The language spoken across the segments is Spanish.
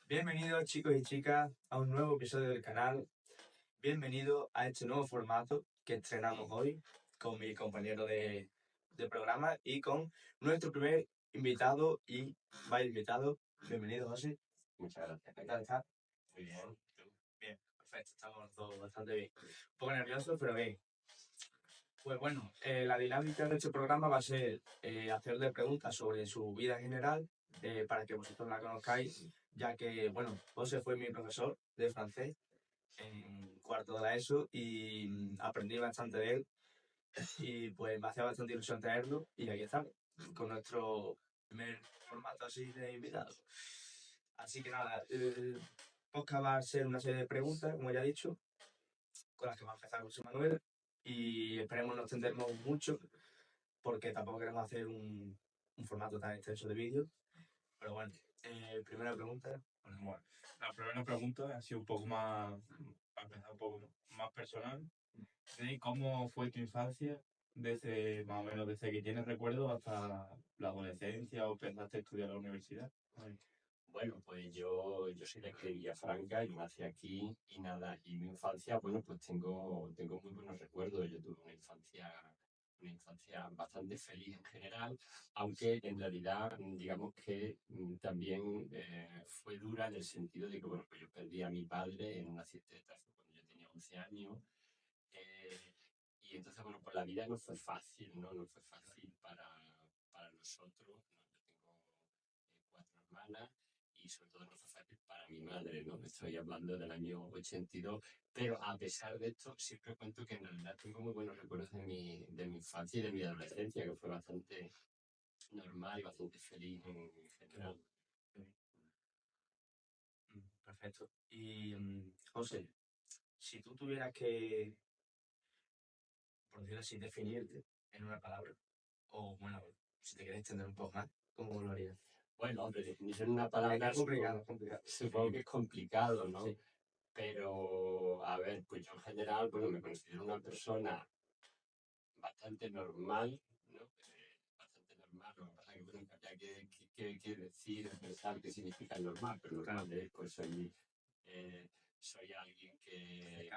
Bienvenidos chicos y chicas a un nuevo episodio del canal. Bienvenido a este nuevo formato que estrenamos hoy con mi compañero de programa y con nuestro primer invitado y vaya invitado. Bienvenido, José. Muchas gracias. ¿Qué tal estás? Muy bien. Bien, perfecto, estamos todos bastante bien. Un poco nerviosos, pero bien. Pues bueno, la dinámica de este programa va a ser hacerle preguntas sobre su vida en general para que vosotros la conozcáis, ya que, bueno, José fue mi profesor de francés en cuarto de la ESO y aprendí bastante de él y pues me hacía bastante ilusión tenerlo y aquí estamos, con nuestro primer formato así de invitados. Así que nada, el podcast va a ser una serie de preguntas, como ya he dicho, con las que va a empezar José Manuel y esperemos no extendernos mucho porque tampoco queremos hacer un formato tan extenso de vídeo. Pero bueno, primera pregunta. Bueno, la primera pregunta ha sido un poco más, para empezar un poco más personal, de cómo fue tu infancia, desde más o menos desde que tienes recuerdos hasta la adolescencia o empezaste a estudiar a la universidad. Bueno, pues yo soy de aquí de Villafranca y nací aquí y nada, y mi infancia, bueno, pues tengo muy buenos recuerdos. Yo tuve una infancia bastante feliz en general, aunque en realidad, digamos que también fue dura en el sentido de que, bueno, pues yo perdí a mi padre en un accidente de tráfico cuando yo tenía 11 años. eh, y entonces, bueno, pues la vida no fue fácil, ¿no? No fue fácil para nosotros, ¿no? Yo tengo cuatro hermanas y sobre todo no fue fácil para mi madre, ¿no? Estoy hablando del año 82, pero a pesar de esto, siempre cuento que en realidad tengo muy buenos recuerdos de mi infancia y de mi adolescencia, que fue bastante normal y bastante feliz en general. Perfecto. Y José, si tú tuvieras que, por decirlo así, definirte en una palabra, o bueno, si te quieres extender un poco más, ¿cómo lo harías? Bueno, hombre, definirse en una palabra Es complicado, es complicado. supongo que es complicado, ¿no? Sí. Pero, a ver, pues yo en general, bueno, me considero una persona bastante normal, ¿no? Bastante normal, lo que pasa es que, bueno, que habría que decir, pensar qué significa normal, pero normal, pues soy alguien que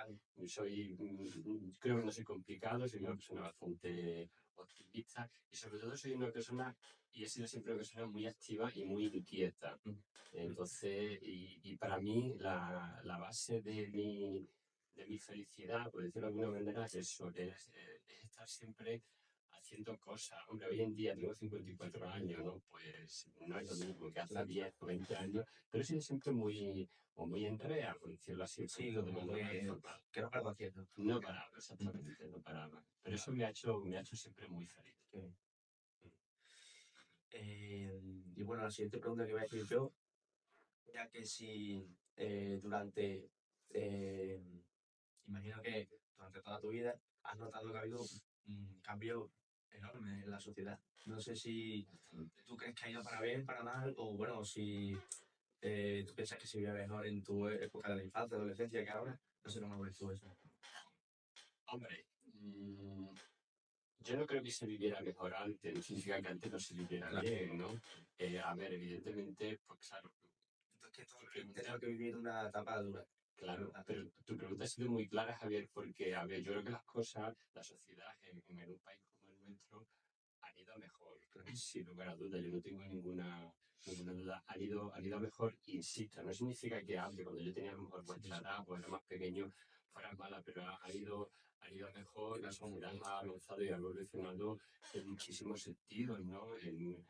creo que no soy complicado, soy una persona bastante optimista y sobre todo soy una persona, y he sido siempre una persona muy activa y muy inquieta. Entonces, y para mí la base de mi felicidad, por decirlo de alguna manera, es eso, es estar siempre haciendo cosas. Hombre, hoy en día tengo 54 años, ¿no? Pues no es lo mismo que hace 10 o 20 años, pero he sido siempre muy enrea, por decirlo así, Sí, de como manera informal. que no parto haciendo. No paraba, exactamente, no paraba. Pero eso me ha hecho siempre muy feliz. Y bueno, la siguiente pregunta que voy a decir yo, ya que si durante, eh, imagino que durante toda tu vida has notado que ha habido un cambio enorme en la sociedad. No sé si tú crees que ha ido para bien, para mal, o bueno, si tú piensas que se vive mejor en tu época de la infancia, adolescencia que ahora. No sé cómo ves tú eso. Hombre, yo no creo que se viviera mejor antes, no significa que antes no se viviera bien, ¿no? A ver, evidentemente, pues claro, Es que todos tenemos que vivir una etapa dura. claro, pero tu pregunta ha sido muy clara, Javier, porque, a ver, yo creo que las cosas, la sociedad en un país como el nuestro, han ido a mejor, sin lugar a dudas, yo no tengo ninguna duda, han ido a mejor, insisto, no significa que antes, cuando yo tenía a lo mejor vuestra edad o era más pequeño, fuera mala, pero han ido a mejor, la sociedad ha avanzado y ha evolucionado en muchísimos sentidos, ¿no? En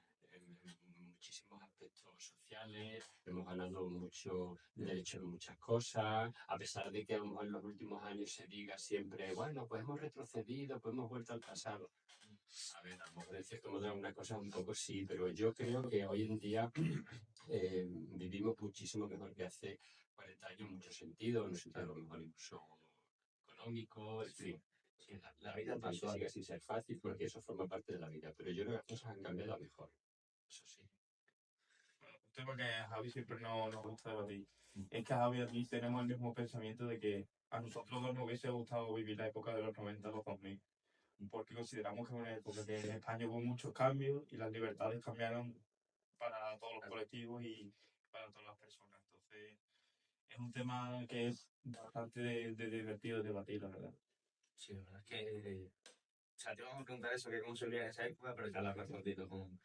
muchísimos aspectos sociales, hemos ganado mucho derecho en muchas cosas, a pesar de que a lo mejor en los últimos años se diga siempre, bueno, pues hemos retrocedido, pues hemos vuelto al pasado. A ver, a lo mejor en cierto modo una cosa un poco sí, pero yo creo que hoy en día vivimos muchísimo mejor que hace 40 años en muchos sentidos, en un sentido a lo mejor incluso económico, en fin. Sí, la vida es más Evidentemente sigue suave. sin ser fácil porque eso forma parte de la vida, pero yo creo que las cosas han cambiado a mejor, eso sí. Bueno, un tema que a Javi siempre nos gusta debatir es que a Javi y a ti tenemos el mismo pensamiento de que a nosotros dos nos hubiese gustado vivir la época de los 90 los 2000, porque consideramos que es una época que en España hubo muchos cambios y las libertades cambiaron para todos los colectivos y para todas las personas. Entonces, es un tema que es bastante de divertido debatir, la verdad. Sí, la verdad es que. O sea, te vamos a preguntar eso, que cómo se vivía en esa época, pero ya lo has respondido con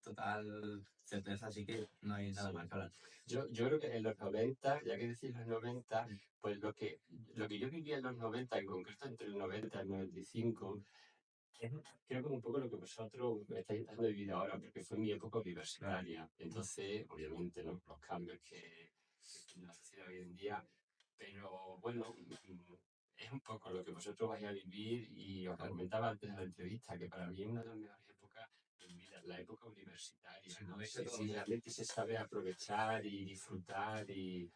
total certeza, así que no hay nada Sí. más que hablar. Yo creo que en los 90, ya que decís los 90, pues lo que yo vivía en los 90, en concreto entre el 90 y el 95, es creo que un poco lo que vosotros me estáis intentando vivir ahora, porque fue mi época universitaria. Entonces, obviamente, ¿no? Los cambios que tiene la sociedad hoy en día, pero bueno, es un poco lo que vosotros vais a vivir y os comentaba antes de la entrevista que para mí es una de las mejores épocas de mi vida, la época universitaria, Sí, ¿no? lo dice todo. Si realmente se sabe aprovechar y disfrutar y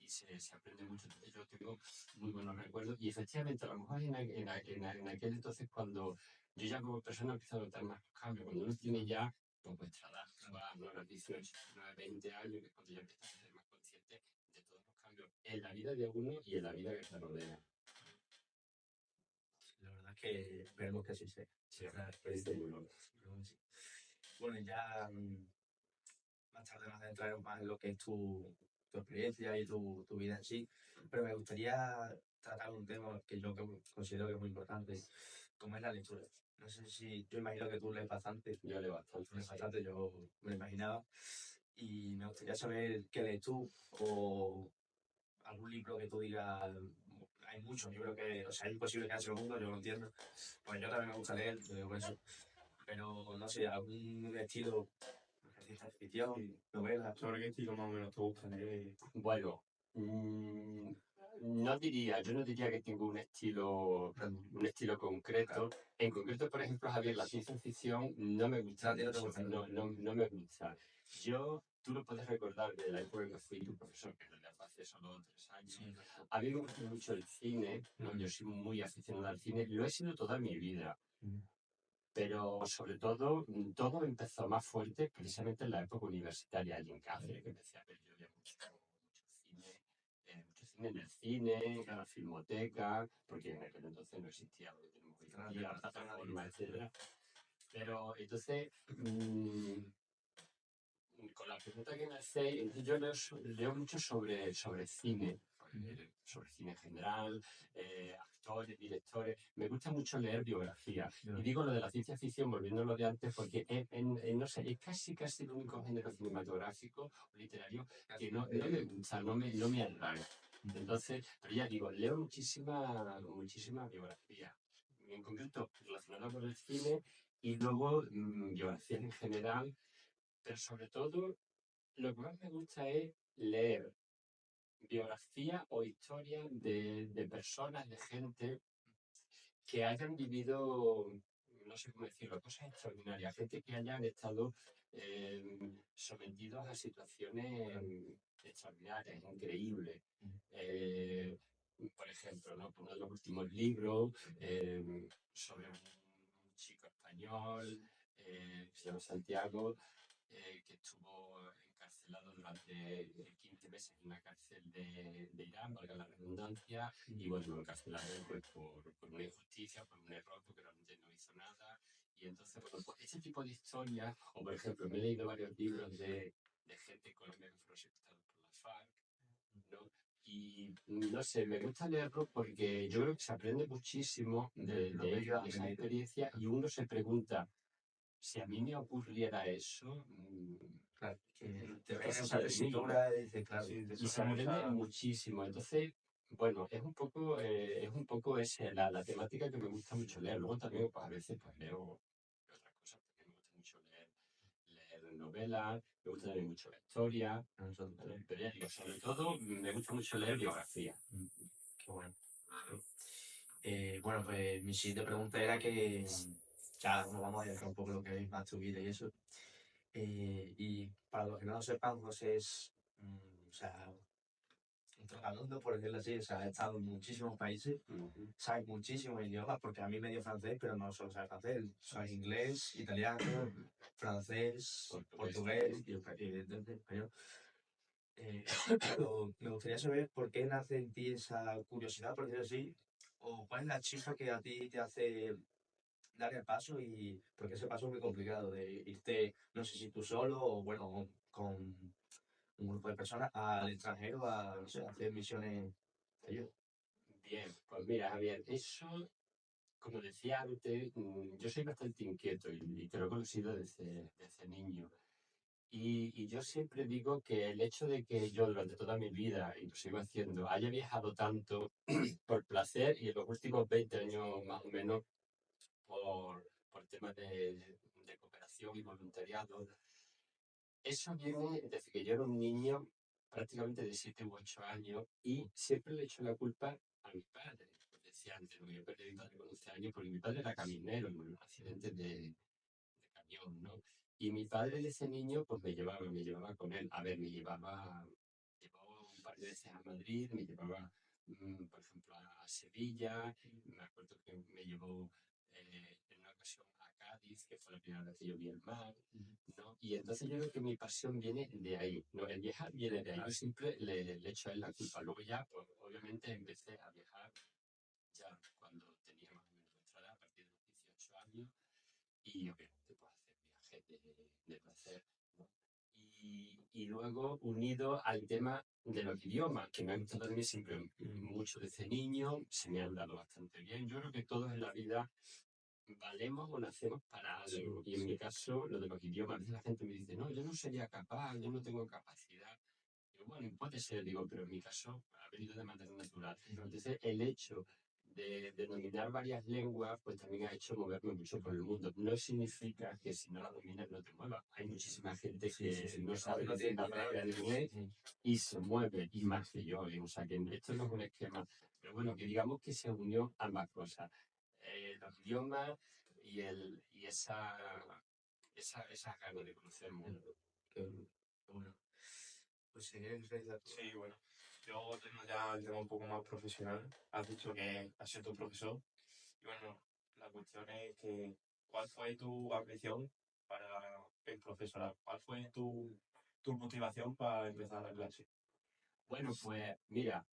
se aprende mucho. Entonces yo tengo muy buenos recuerdos y efectivamente a lo mejor en aquel entonces cuando yo ya como persona empiezo a notar más los cambios, cuando uno tiene ya pues vuestra edad, ¿no? Los 18, 19, 20 años, que es cuando ya empiezas a ser más consciente de todos los cambios en la vida de uno y en la vida que te rodea. La verdad es que esperemos que así sea. Sí, O sea, es muy loco. creo que sí. Bueno, y ya más tarde nos adentraremos más en lo que es tu experiencia y tu vida en sí, pero me gustaría tratar un tema que yo considero que es muy importante, como es la lectura. No sé si, yo imagino que tú lees bastante, Yo leo bastante. tú lees bastante, yo me lo imaginaba, y me gustaría saber qué lees tú o algún libro que tú digas. Hay muchos libros que, o sea, es imposible que haya el mundo, yo lo entiendo, pues yo también me gusta leer, yo digo eso, pero no sé, algún estilo, ciencia ficción, novelas. ¿Sobre qué estilo más o menos te gusta leer? Bueno, mm, yo no diría que tengo un estilo concreto. En concreto, por ejemplo, Javier, la ciencia ficción no me gusta No, a ti no te mucho, gusta, ¿no? no me gusta. Tú lo puedes recordar de la época que fui tu profesor, que en realidad fue hace solo 3 años. Sí, A mí me gusta mucho el cine, ¿no? Yo soy muy aficionado al cine, lo he sido toda mi vida. Pero sobre todo, todo empezó más fuerte precisamente en la época universitaria, allí en Cáceres, que empecé a ver yo ya mucho cine en el cine, en la filmoteca, porque en aquel entonces no existía lo que tenemos hoy en día, la plataforma, etc. Pero entonces, con la pregunta que me hacéis, entonces yo leo mucho sobre cine, sobre cine en general, actores, directores. Me gusta mucho leer biografías. Y digo lo de la ciencia ficción, volviendo a lo de antes, porque no sé, es casi el único género cinematográfico o literario que no me gusta, no me atrae. Entonces, pero ya digo, leo muchísima biografía. En concreto, relacionada con el cine y luego biografías en general, pero sobre todo lo que más me gusta es leer biografía o historia de personas, de gente que hayan vivido, no sé cómo decirlo, cosas extraordinarias, gente que hayan estado sometidos a situaciones extraordinarias, increíbles. Eh, por ejemplo, ¿no? Uno de los últimos libros sobre un chico español que se llama Santiago, que estuvo encarcelado durante 15 meses en una cárcel de Irán, valga la redundancia, y bueno, lo encarcelaron pues, por una injusticia, por un error, porque realmente no hizo nada. Y entonces, bueno, pues ese tipo de historias, o por ejemplo, me he leído varios libros de gente en Colombia que fueron secuestrados por la FARC, ¿no? Y no sé, me gusta leerlo porque yo creo que se aprende muchísimo de ellos, de esa experiencia, y uno se pregunta, si a mí me ocurriera eso, claro, que te ¿qué ves en esa sería de mí? tesitura y dices, claro, Sí, te Y se surge aprende mucha... muchísimo. Entonces, bueno, es un poco la temática que me gusta mucho leer. Luego también, pues a veces, pues leo otras cosas, porque me gusta mucho leer novelas, me gusta también mucho la historia, ¿vale? Pero ya digo, sobre todo, me gusta mucho leer biografía. qué bueno. Bueno, pues mi siguiente pregunta era que ya nos vamos a dejar un poco lo que es más tu vida y eso. Y para los que no lo sepan, José es, o sea, un trotamundo, por decirlo así, o sea, ha estado en muchísimos países, Ujú. sabe muchísimos idiomas, porque a mí medio francés, pero no solo sabe francés, sabe inglés, italiano, francés, portugués y evidentemente español. Pero me gustaría saber por qué nace en ti esa curiosidad, por decirlo así, o cuál es la chispa que a ti te hace dar el paso y porque ese paso es muy complicado de irte, no sé si tú solo o bueno, un grupo de personas al extranjero a, no sé, a hacer misiones de ayuda. Bien, pues mira, Javier, eso, como decía antes, yo soy bastante inquieto y creo que lo he sido desde niño. Y yo siempre digo que el hecho de que yo durante toda mi vida, y lo sigo haciendo, haya viajado tanto por placer y en los últimos 20 años más o menos por temas de cooperación y voluntariado, eso viene desde que yo era un niño prácticamente de 7 u 8 años y siempre le echo la culpa a mi padre. Pues decía antes, ¿no? Yo perdí a mi padre con 11 años porque mi padre era caminero en un accidente de camión, ¿no? Y mi padre de ese niño pues me llevaba con él. A ver, llevó un par de veces a Madrid, me llevaba, por ejemplo, a Sevilla, me acuerdo que me llevó en una ocasión a Cádiz, que fue la primera vez que yo vi el mar, ¿no? Y entonces yo creo que mi pasión viene de ahí, ¿no? El viajar viene de ahí. Yo siempre le echo a él la culpa. Luego ya, pues obviamente empecé a viajar ya cuando tenía más o menos nuestra edad, a partir de los 18 años, y obviamente pues hacer viajes de placer, ¿no? Y luego unido al tema de los idiomas, que me ha gustado a mí siempre mucho desde niño, se me han dado bastante bien. Yo creo que todos en la vida valemos o nacemos para algo. Y en mi caso, lo de los idiomas, a veces la gente me dice, no, yo no sería capaz, yo no tengo capacidad. Digo, bueno, puede ser, digo, pero en mi caso ha venido de manera natural. Entonces, el hecho de dominar varias lenguas, pues también ha hecho moverme mucho por el mundo. No significa que si no la dominas no te muevas. Hay muchísima gente que no sabe no decir tiene la ni palabra en idea. inglés y se mueve, y más que yo. O sea, que esto no es un esquema. Pero bueno, que digamos que se unió ambas cosas. Los idiomas y esa ganas de conocer el mundo. Qué bueno. Pues si quieres realizar tú. Sí, bueno. Yo tengo ya el tema un poco más profesional. Has dicho que has sido tu profesor. Y bueno, la cuestión es que, ¿cuál fue tu ambición para el profesorado? ¿Cuál fue tu motivación para empezar la clase? Bueno, pues mira,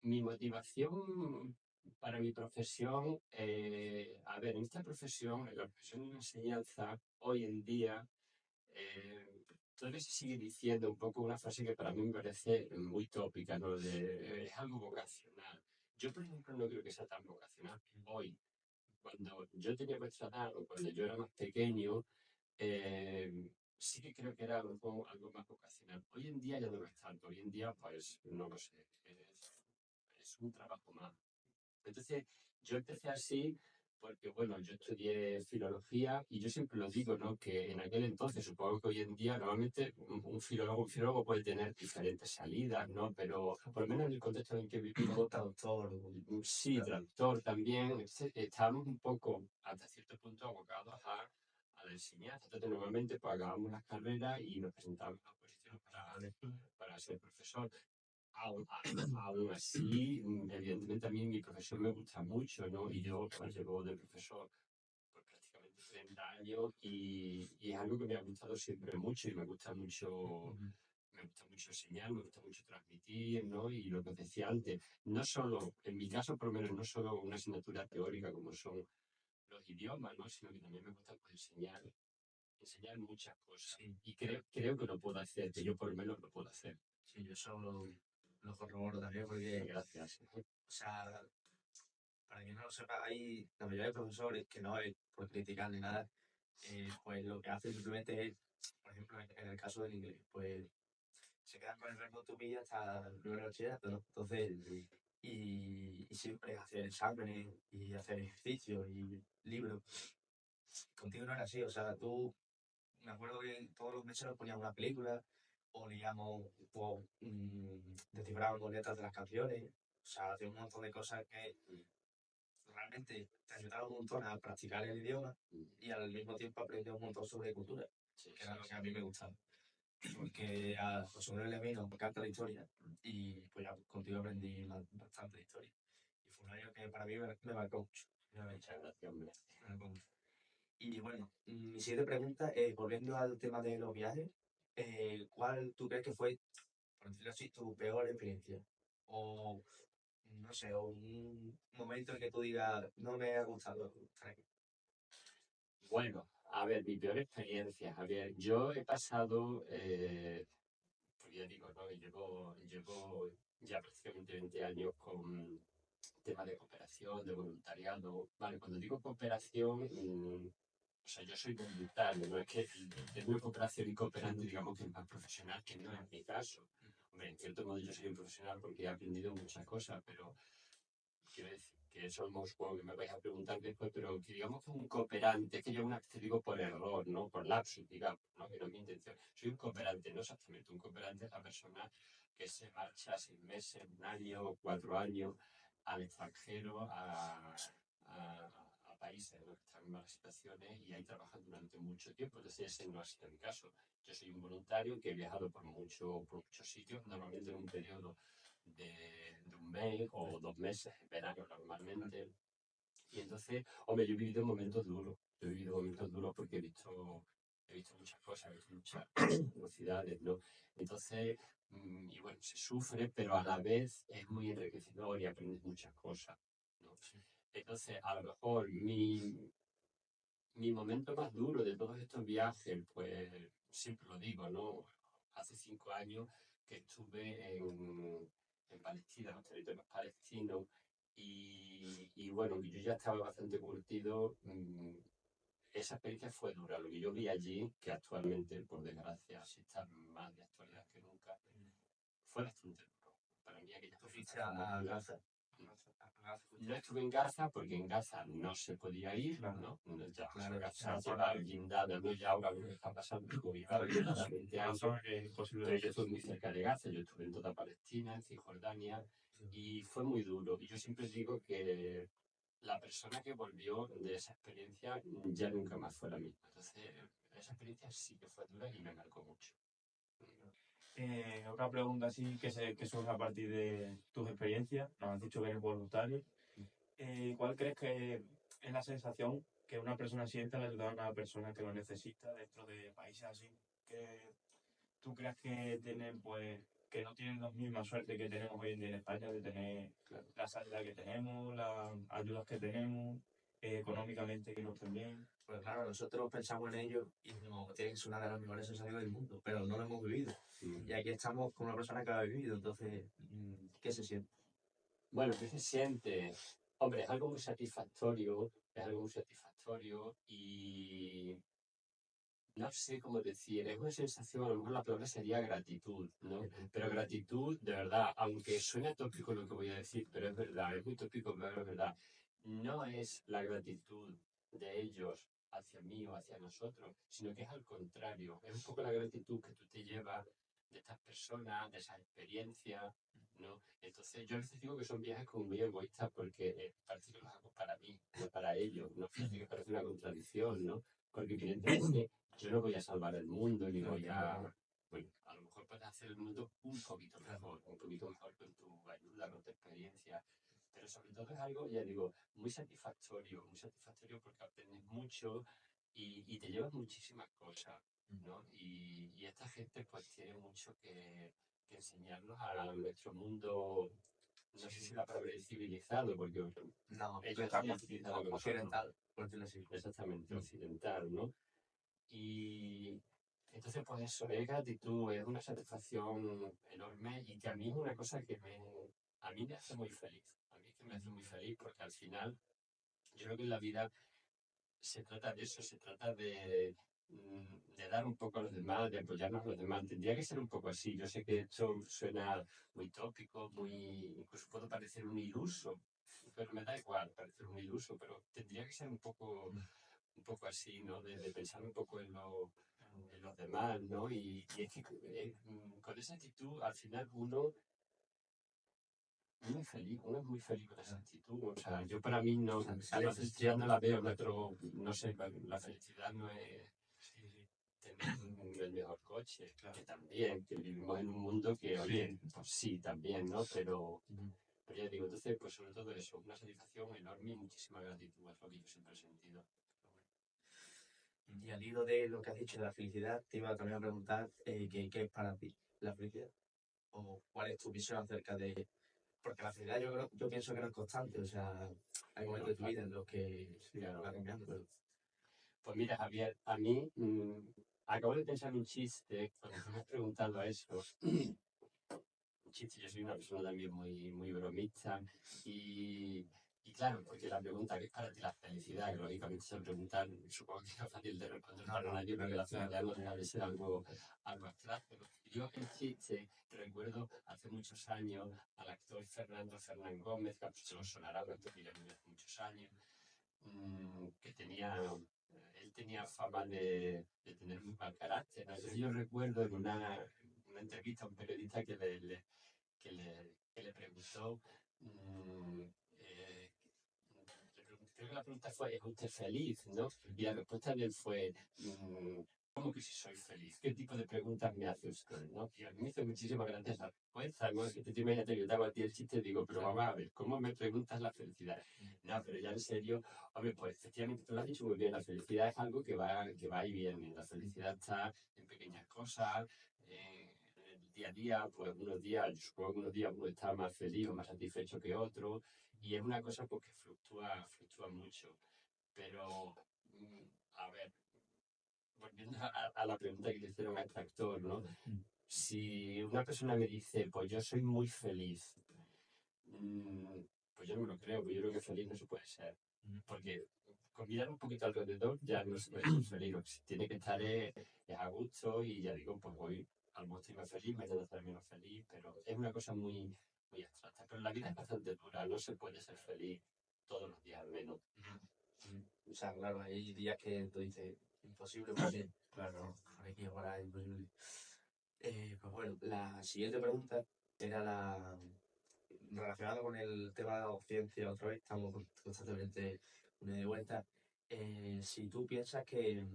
mi motivación para mi profesión, a ver, en esta profesión, en la profesión de la enseñanza, hoy en día, todavía se sigue diciendo un poco una frase que para mí me parece muy tópica, ¿no? Es algo vocacional. Yo, por ejemplo, no creo que sea tan vocacional hoy. Cuando yo tenía vuestra edad o cuando yo era más pequeño, sí que creo que era algo más vocacional. Hoy en día ya no lo es tanto. Hoy en día, pues, no lo sé. Es un trabajo más. Entonces, yo empecé así porque, bueno, yo estudié filología y yo siempre lo digo, ¿no? Que en aquel entonces, supongo que hoy en día, normalmente un filólogo puede tener diferentes salidas, ¿no? Pero por lo menos en el contexto en el que vivimos, Traductor. sí, traductor también, estábamos un poco, hasta cierto punto, abocados a la enseñanza. Entonces, normalmente pagábamos las carreras y nos presentábamos a oposiciones para ser profesor. Aún así, evidentemente a mí mi profesión me gusta mucho, ¿no? Y yo pues, llevo de profesor pues, prácticamente 30 años y es algo que me ha gustado siempre mucho y me gusta mucho enseñar, me gusta mucho transmitir, ¿no? Y lo que os decía antes, no solo, en mi caso por lo menos, no solo una asignatura teórica como son los idiomas, ¿no? Sino que también me gusta pues, enseñar muchas cosas. Sí, Y creo que lo puedo hacer, que yo por lo menos lo puedo hacer. sí, yo eso lo corroboro también porque, Gracias. o sea, para quien no lo sepa, hay la mayoría de profesores que no es por criticar ni nada, pues lo que hacen simplemente es, por ejemplo, en el caso del inglés, pues se quedan con el verbo to be hasta el primer bachillerato, ¿no? Entonces, y siempre hacer exámenes y hacer ejercicios y libros. Contigo no era así, o sea, tú, me acuerdo que todos los meses nos poníamos una película o leíamos, pues, descifrábamos letras de las canciones, o sea, hacíamos un montón de cosas que realmente te ayudaron un montón a practicar el idioma y al mismo tiempo aprender un montón sobre cultura, Sí, que era lo que a mí me gustaba. Porque a José Manuel Lemino me encanta la historia y pues ya contigo aprendí bastante de historia. Y fue un año que para mí me marcó mucho. muchas gracias, hombre. Me marcó mucho. Y bueno, mi siguiente pregunta, volviendo al tema de los viajes, ¿cuál tú crees que fue, por decirlo así, tu peor experiencia? O, no sé, o un momento en que tú digas, no me ha gustado estar aquí. Bueno, a ver, mi peor experiencia, Javier. Yo he pasado porque ya digo, ¿no? Llevo ya prácticamente 20 años con temas de cooperación, de voluntariado. Vale, cuando digo cooperación, o sea, yo soy voluntario, no es que el término cooperación y cooperante, digamos que es más profesional, que no es mi caso. Hombre, en cierto modo yo soy un profesional porque he aprendido muchas cosas, pero quiero decir que eso supongo que me vais a preguntar después, pero que digamos que un cooperante, es que yo una vez te digo por error, ¿no? Por lapsus, digamos, ¿no? Que no es mi intención. Soy un cooperante, no exactamente. Un cooperante es la persona que se marcha 6 meses, 1 año, 4 años al extranjero, a países, ¿no? Que están en malas situaciones y ahí trabajan durante mucho tiempo. Entonces ese no ha sido mi caso. Yo soy un voluntario que he viajado por muchos sitios, normalmente en un periodo de 1 mes o 2 meses en verano normalmente. Y entonces, hombre, yo he vivido momentos duros. Yo he vivido momentos duros porque he visto muchas cosas, he visto muchas velocidades, ¿no? Entonces, y bueno, se sufre, pero a la vez es muy enriquecedor y aprendes muchas cosas, ¿no? Entonces, a lo mejor mi momento más duro de todos estos viajes, pues siempre lo digo, ¿no? Hace 5 años que estuve en Palestina, en los territorios palestinos, y bueno, yo ya estaba bastante curtido. Esa experiencia fue dura. Lo que yo vi allí, que actualmente, por desgracia, sí está más de actualidad que nunca, fue bastante duro. Para mí aquella Tú fuiste experiencia fue muy a dura. Gaza. No estuve en Gaza porque en Gaza no se podía ir, Claro. ¿no? Ya, Claro, Gaza esa lleva zona. guindada, ¿no? Ya ahora lo que está pasando es COVID, hace 20 Una años, zona que es imposible pero de yo estuve acceder. muy cerca de Gaza, yo estuve en toda Palestina, en Cisjordania, y fue muy duro. Y yo siempre digo que la persona que volvió de esa experiencia ya nunca más fue la misma. Entonces, esa experiencia sí que fue dura y me marcó mucho. Otra pregunta así que surge a partir de tus experiencias, nos has dicho que eres voluntario. ¿Cuál crees que es la sensación que una persona siente al ayudar a una persona que lo necesita dentro de países así? Que tú crees que tienen, pues, que no tienen la misma suerte que tenemos hoy en día en España de tener Claro. la sanidad que tenemos, las ayudas que tenemos, económicamente que no estén bien? Pues claro, nosotros pensamos en ello y decimos, tiene que ser una de las mejores sociedades del mundo, pero no lo hemos vivido. Y aquí estamos con una persona que lo ha vivido, entonces, ¿qué se siente? Bueno, ¿qué se siente? Hombre, es algo muy satisfactorio, y no sé cómo decir, es una sensación, a lo mejor la palabra sería gratitud, ¿no? Pero gratitud, de verdad, aunque suene tópico lo que voy a decir, pero es verdad, es muy tópico, pero es verdad. No es la gratitud de ellos hacia mí o hacia nosotros, sino que es al contrario, es un poco la gratitud que tú te llevas de estas personas, de esas experiencias, ¿no? Entonces yo a veces digo que son viajes como muy egoístas porque parece que los hago para mí, no para ellos, ¿no? Fíjate que parece una contradicción, ¿no? Porque evidentemente yo no voy a salvar el mundo, ni voy a... Bueno, a lo mejor puedes hacer el mundo un poquito mejor con tu ayuda, con tu experiencia, pero sobre todo es algo, ya digo, muy satisfactorio porque aprendes mucho y te llevas muchísimas cosas, ¿no? Y esta gente pues tiene mucho que enseñarnos a nuestro mundo, no sé si la palabra es civilizado, porque No, ellos está están más civilizados que nosotros. occidental, por decirlo así. Exactamente, occidental, ¿no? Y entonces, pues eso, es gratitud, es una satisfacción enorme y que a mí es una cosa a mí me hace muy feliz. A mí es que me hace muy feliz porque al final, yo creo que en la vida se trata de eso, se trata de dar un poco a los demás, de apoyarnos a los demás. Tendría que ser un poco así. Yo sé que esto suena muy tópico, incluso puedo parecer un iluso, pero me da igual parecer un iluso, pero tendría que ser un poco así, ¿no? De pensar un poco en los demás, ¿no? Y es que con esa actitud, al final uno es muy feliz con esa actitud. O sea, yo para mí no, yo la felicidad no la veo, no sé, la felicidad no es tener el mejor coche, que también, que vivimos en un mundo que, oye, pues sí, también, ¿no? Pero ya digo, entonces, pues sobre todo eso, una satisfacción enorme y muchísima gratitud, es lo que yo siempre he sentido. Y al hilo de lo que has dicho de la felicidad, te iba también a preguntar qué es para ti la felicidad. O cuál es tu visión acerca de... Porque la felicidad yo pienso que no es constante, o sea, hay momentos de tu vida en los que Claro. va cambiando, pero... Pues mira, Javier, a mí acabo de pensar un chiste cuando me has preguntado eso. Un chiste, yo soy una persona también muy bromista y claro, porque la pregunta que es para ti la felicidad, que lógicamente se preguntan, supongo que es fácil de responder para nadie, porque la felicidad no deja de ser algo abstracto. Yo el chiste recuerdo hace muchos años al actor Fernando Fernán Gómez, que se lo sonará, un actor que ya murió hace muchos años, que él tenía fama de tener muy mal carácter, ¿no? Entonces yo recuerdo en una entrevista a un periodista que le preguntó, creo que la pregunta fue, ¿es usted feliz? ¿No? Y la respuesta de él fue, ¿cómo que si soy feliz? ¿Qué tipo de preguntas me hace usted? ¿No? Y a mí me hizo muchísimas gracias la respuesta, ¿no? Que te imagínate que yo te hago a ti el chiste y digo, pero vamos a ver, ¿cómo me preguntas la felicidad? No, pero ya en serio, hombre, pues efectivamente tú lo has dicho muy bien, la felicidad es algo que va y viene, la felicidad está en pequeñas cosas, en el día a día, pues unos días, yo supongo que unos días uno está más feliz o más satisfecho que otro, y es una cosa pues, que fluctúa mucho. Pero, a ver, volviendo a la pregunta que le hicieron a este actor, ¿no? Si una persona me dice, pues yo soy muy feliz, mm, pues yo no me lo creo, pues yo creo que feliz no se puede ser. Porque con mirar un poquito alrededor ya no se puede ser feliz. Lo que se tiene que estar es a gusto y ya digo, pues hoy a lo mejor estoy más feliz, mañana estaré menos feliz, pero es una cosa muy abstracta. Pero la vida es bastante dura, no se puede ser feliz todos los días al menos. O sea, claro, hay días que tú dices, imposible, porque, claro, hay que llegar a imposible. Pues bueno, la siguiente pregunta era relacionada con el tema de la docencia. Otra vez estamos constantemente una de vuelta. Si tú piensas que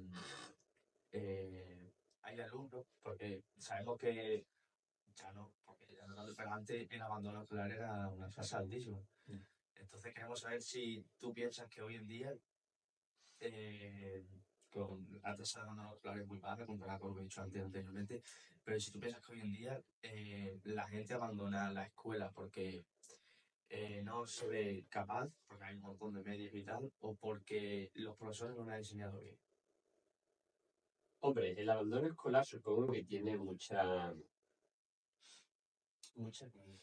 hay alumnos, porque sabemos que ya no, porque ya no tanto, pero antes el abandono escolar era una tasa altísima. Entonces queremos saber si tú piensas que hoy en día eh, con la tasa de abandono escolar es muy baja comparada con lo que he dicho anteriormente, pero si tú piensas que hoy en día la gente abandona la escuela porque no se ve capaz, porque hay un montón de medios y tal, o porque los profesores no lo han enseñado bien. Hombre, el abandono escolar supongo que tiene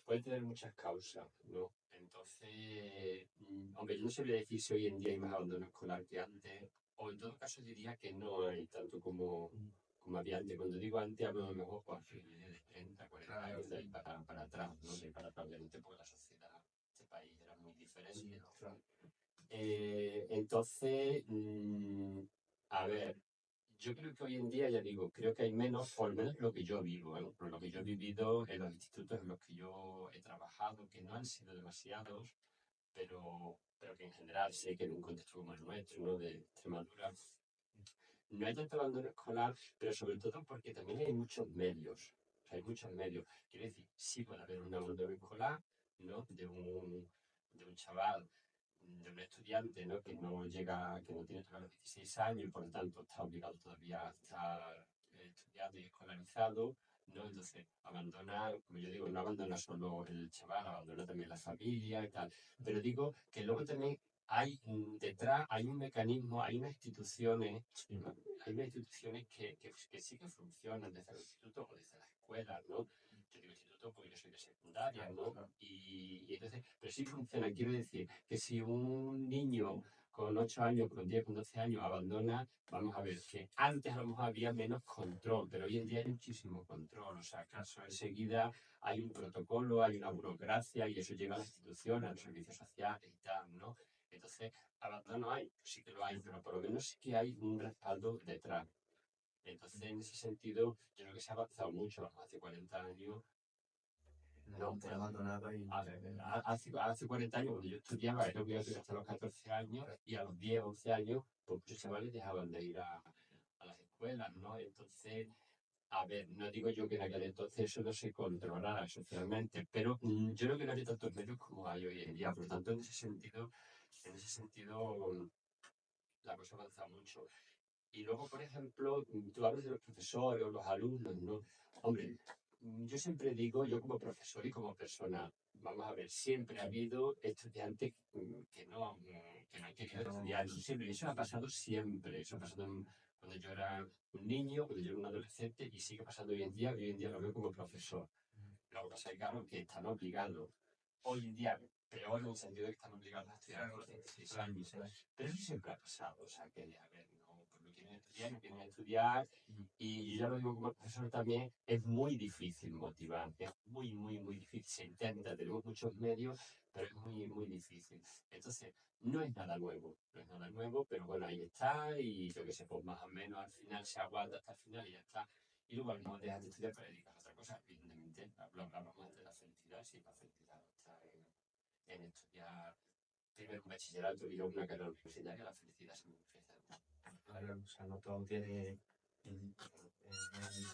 puede tener muchas causas, ¿no? Entonces, hombre, yo no sabría decir si hoy en día hay más abandono escolar que antes, o en todo caso diría que no hay tanto como había antes. Cuando digo antes, hablo a lo mejor pues, de 30, 40 años, de ahí para atrás, ¿no? De ahí para atrás, obviamente, porque la sociedad de este país era muy diferente, ¿no? Entonces, a ver, yo creo que hoy en día, ya digo, creo que hay menos, por lo menos lo que yo vivo, ¿eh? Por lo que yo he vivido en los institutos en los que yo he trabajado, que no han sido demasiados, pero que en general sé que en un contexto como el nuestro, ¿no? De Extremadura, no hay tanto abandono escolar, pero sobre todo porque también hay muchos medios. O sea, hay muchos medios. Quiero decir, sí puede haber un abandono escolar, ¿no? De un chaval, de un estudiante, ¿no? Que no llega, que no tiene todavía los 16 años y por lo tanto está obligado todavía a estar estudiando y escolarizado, ¿no? Entonces, abandona, como yo digo, no abandona solo el chaval, abandona también la familia y tal. Pero digo que luego también hay detrás, hay un mecanismo, hay unas instituciones que sí que funcionan desde el instituto o desde las escuelas, ¿no? Yo digo instituto porque yo soy de secundaria, ¿no? Y entonces, pero sí funciona. Quiero decir que si un niño con 8 años, con 10, con 12 años abandona, vamos a ver que antes a lo mejor había menos control, pero hoy en día hay muchísimo control. O sea, acaso enseguida hay un protocolo, hay una burocracia y eso llega a la institución, a los servicios sociales y tal, ¿no? Entonces, abandono hay, sí que lo hay, pero por lo menos sí que hay un respaldo detrás. Entonces, en ese sentido, yo creo que se ha avanzado mucho. Hace 40 años, no, Te abandonaba y... hace 40 años, cuando yo estudiaba, era obligatorio hasta los 14 años, y a los 10, 11 años, pues muchos chavales dejaban de ir a las escuelas, ¿no? Entonces, a ver, no digo yo que en aquel entonces eso no se controlara socialmente, pero yo creo que no había tantos medios como hay hoy en día. Por lo tanto, en ese sentido, la cosa avanza mucho. Y luego, por ejemplo, tú hablas de los profesores o los alumnos, ¿no? Hombre, yo siempre digo, yo como profesor y como persona, vamos a ver, siempre ha habido estudiantes que no han querido estudiar. Eso ha pasado siempre. Eso ha pasado cuando yo era un niño, cuando yo era un adolescente y sigue pasando hoy en día. Hoy en día lo veo como profesor. Lo que pasa es claro, que están obligados. Hoy en día, peor en el sentido de que están obligados a estudiar a los 16 años. Pero eso siempre ha pasado. O sea, que, a ver, no, pues no quieren estudiar, no quieren estudiar. Y yo ya lo digo como profesor también, es muy difícil motivar. Es muy, muy, muy difícil. Se intenta, tenemos muchos medios, pero es muy, muy difícil. Entonces, no es nada nuevo. No es nada nuevo, pero bueno, ahí está. Y yo que sé, pues más o menos al final se aguanta hasta el final y ya está. Y luego no dejas de estudiar para dedicar a otra cosa. Evidentemente, hablamos antes de la felicidad, sí, la felicidad está en estudiar primero un bachillerato y luego una carrera universitaria, la felicidad se manifiesta. Claro, o sea, no todo tiene en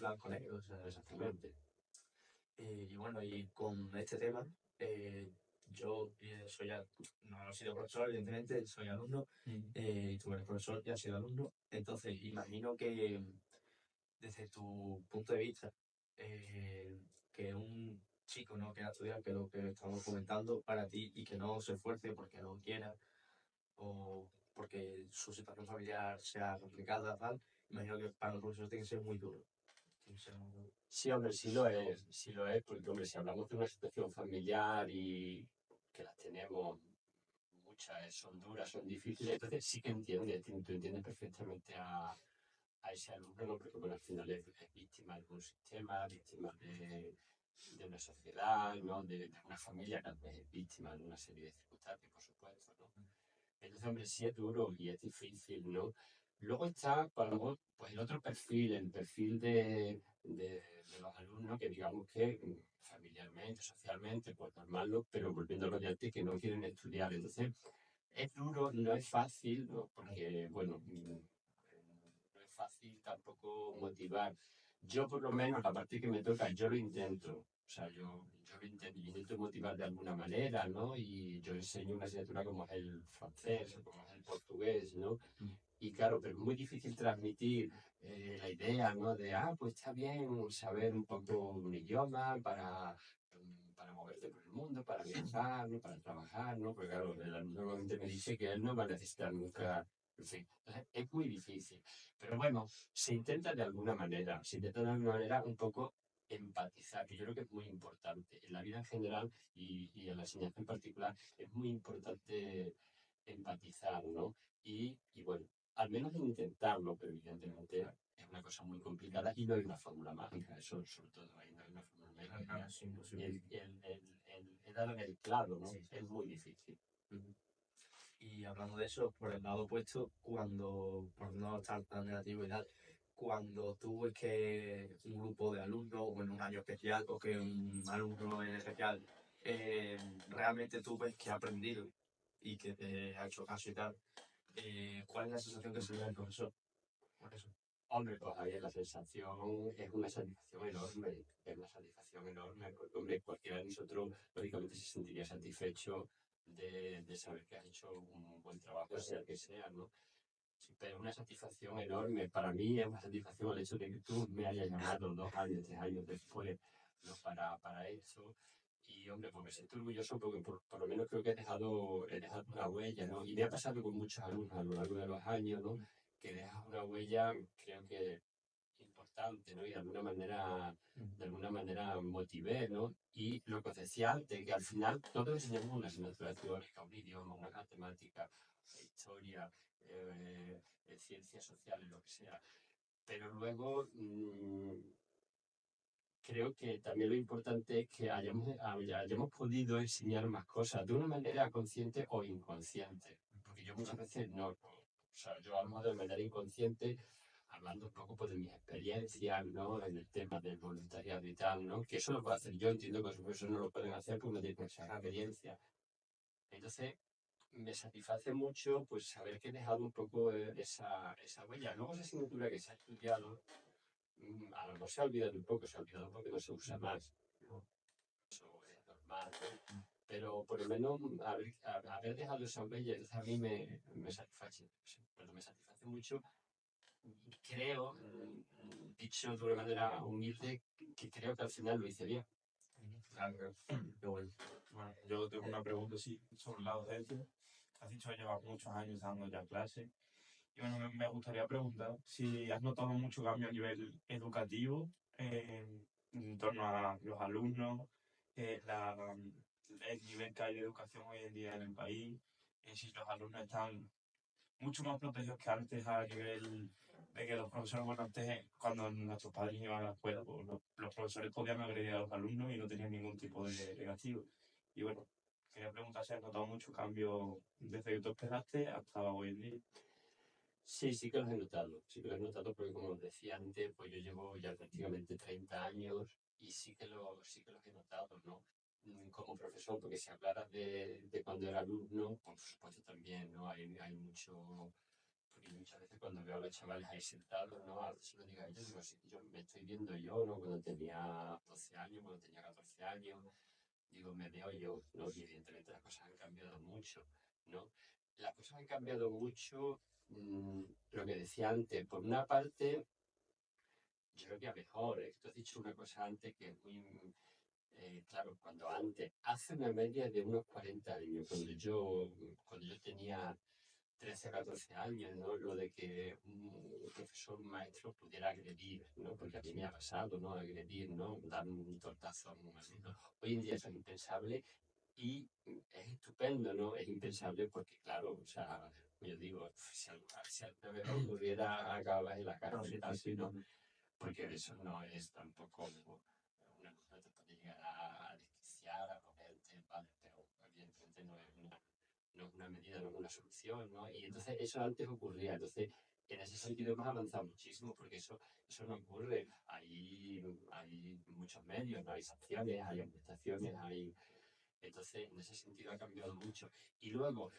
blanco negro, o sea, Exactamente. y bueno, y con este tema, yo soy, no he sido profesor, evidentemente, soy alumno, y tú eres profesor y has sido alumno, entonces imagino que desde tu punto de vista, que un chico no quiera estudiar, que es lo que estamos comentando para ti, y que no se esfuerce porque no quiera, o porque su situación familiar sea complicada, tal, imagino que para un profesor tiene que ser muy duro. Tiene que ser muy duro. Sí, hombre, sí lo es, porque, hombre, si hablamos de una situación familiar y que las tenemos, muchas son duras, son difíciles, entonces sí que entiendes, tú entiendes perfectamente a ese alumno, ¿no? Porque, bueno, al final es víctima de un sistema, víctima de una sociedad, ¿no? De una familia que a veces es víctima de una serie de circunstancias, por supuesto, ¿no? Entonces, hombre, sí es duro y es difícil, ¿no? Luego está, pues, a lo mejor, pues el otro perfil, el perfil de los alumnos que digamos que familiarmente, socialmente, pues normal, ¿no? Pero volviendo a lo de antes, que no quieren estudiar. Entonces, es duro, no es fácil, ¿no? Porque, bueno, no es fácil tampoco motivar. Yo, por lo menos, la parte que me toca, yo lo intento. O sea, yo lo intento motivar de alguna manera, ¿no? Y yo enseño una asignatura como es el francés, o como es el portugués, ¿no? Y claro, pero es muy difícil transmitir la idea, ¿no? De, pues está bien saber un poco un idioma para moverte por el mundo, para viajar, ¿no? Para trabajar, ¿no? Porque claro, el alumno normalmente me dice que él no va a necesitar nunca, en fin, entonces, es muy difícil. Pero bueno, se intenta de alguna manera, se intenta de alguna manera un poco empatizar, que yo creo que es muy importante. En la vida en general y en la enseñanza en particular, es muy importante empatizar, ¿no? Y bueno, al menos intentarlo, pero evidentemente es una cosa muy complicada y no hay una fórmula mágica, eso sobre todo, ahí no hay una fórmula mágica. Es imposible. El dar en el clavo, ¿no? Sí. Es muy difícil. Y hablando de eso, por el lado opuesto, cuando, por no estar tan negativo y tal, cuando tú ves que un grupo de alumnos, o en un año especial, o que un alumno en especial, realmente tú ves que ha aprendido y que te ha hecho caso y tal, ¿cuál es la sensación que se le da al profesor? Por eso. Hombre, pues ahí la sensación es una satisfacción enorme, es una satisfacción enorme, porque hombre, cualquiera de nosotros lógicamente se sentiría satisfecho de saber que has hecho un buen trabajo, sea el que sea, ¿no? Sí, pero una satisfacción enorme. Para mí es una satisfacción el hecho de que tú me hayas llamado 2 años, 3 años después, ¿no? Para eso. Y hombre, pues me siento orgulloso porque por lo menos creo que he dejado una huella, ¿no? Y me ha pasado con muchos alumnos a lo largo de los años, ¿no? Que dejas una huella, creo que importante, ¿no? Y de alguna manera motivé, ¿no? Y lo que os decía antes, que al final todos enseñamos una asignatura teórica, un idioma, una matemática, historia, ciencias sociales, lo que sea. Pero luego creo que también lo importante es que hayamos podido enseñar más cosas de una manera consciente o inconsciente. Porque yo muchas veces no, o sea, yo a lo mejor de manera inconsciente, hablando un poco pues, de mis experiencias, ¿no? En el tema del voluntariado y tal, ¿no? Que eso lo puedo hacer yo, entiendo que los profesores no lo pueden hacer porque no tienen esa experiencia. Entonces, me satisface mucho pues saber que he dejado un poco esa huella. Luego esa asignatura que se ha estudiado, a lo mejor se ha olvidado un poco, se ha olvidado porque no se usa más. Eso es normal, ¿no? Pero por lo menos haber dejado esa huella, entonces a mí me satisface, pero me satisface mucho. Creo, dicho de una manera humilde, que creo que al final lo hice bien. Claro, qué bueno. Bueno, yo tengo una pregunta sí, sobre la docencia. Has dicho que llevas muchos años dando ya clases. Y bueno, me gustaría preguntar si has notado mucho cambio a nivel educativo en torno a los alumnos, el nivel que hay de educación hoy en día en el país, si los alumnos están mucho más protegidos que antes a nivel de que los profesores, bueno, antes cuando nuestros padres iban a la escuela, pues los profesores podían agredir a los alumnos y no tenían ningún tipo de castigo. Y bueno, quería preguntar si has notado mucho cambio desde que tú empezaste hasta hoy en día. Sí, sí que los he notado, sí que los he notado porque como os decía antes, pues yo llevo ya prácticamente 30 años y sí que los he notado, ¿no? Como profesor, porque si hablaras de cuando era alumno, pues, por supuesto también, ¿no? Hay mucho, porque muchas veces cuando veo a los chavales ahí sentados, ¿no? A veces lo digo a ellos, digo, sí, yo me estoy viendo yo, ¿no? Cuando tenía 12 años, cuando tenía 14 años, digo, me veo yo, ¿no? Y evidentemente las cosas han cambiado mucho, ¿no? Las cosas han cambiado mucho, lo que decía antes, por una parte, yo creo que a mejor, tú has dicho una cosa antes que es muy, claro, cuando antes, hace una media de unos 40 años, cuando yo tenía 13 a 14 años, ¿no? Lo de que un profesor, un maestro pudiera agredir, ¿no? Porque a mí me ha pasado, ¿no? Agredir, ¿no? Dar un tortazo a un alumno. Hoy en día eso es impensable y es estupendo, ¿no? Es impensable porque, claro, o sea, yo digo, si alguna vez ocurriera, acabas en la cárcel, así, ¿no? Porque eso no es tampoco una cosa que te puede llegar a desquiciar, a ponerte, ¿vale? Pero evidentemente no es una medida, no es una solución, ¿no? Y entonces eso antes ocurría, entonces en ese sentido hemos avanzado muchísimo porque eso no ocurre. Hay muchos medios, ¿no? Hay sanciones, hay amonestaciones, entonces, en ese sentido ha cambiado mucho. Y luego,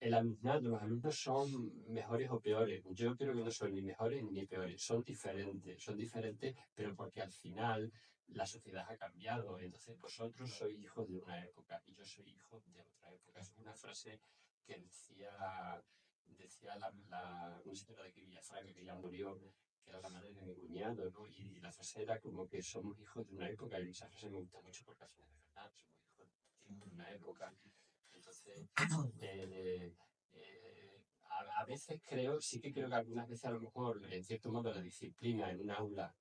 el alumnado, los alumnos son mejores o peores. Yo creo que no son ni mejores ni peores, son diferentes, pero porque al final la sociedad ha cambiado. Entonces, vosotros sois hijos de una época y yo soy hijo de otra época. Es una frase que decía una señora de aquí Villafranca que ya murió, que era la madre de mi cuñado, ¿no? Y la frase era como que somos hijos de una época, y esa frase me gusta mucho porque al final es verdad, somos hijos de una época. Entonces, a veces creo, sí que creo que algunas veces a lo mejor, en cierto modo, la disciplina en un aula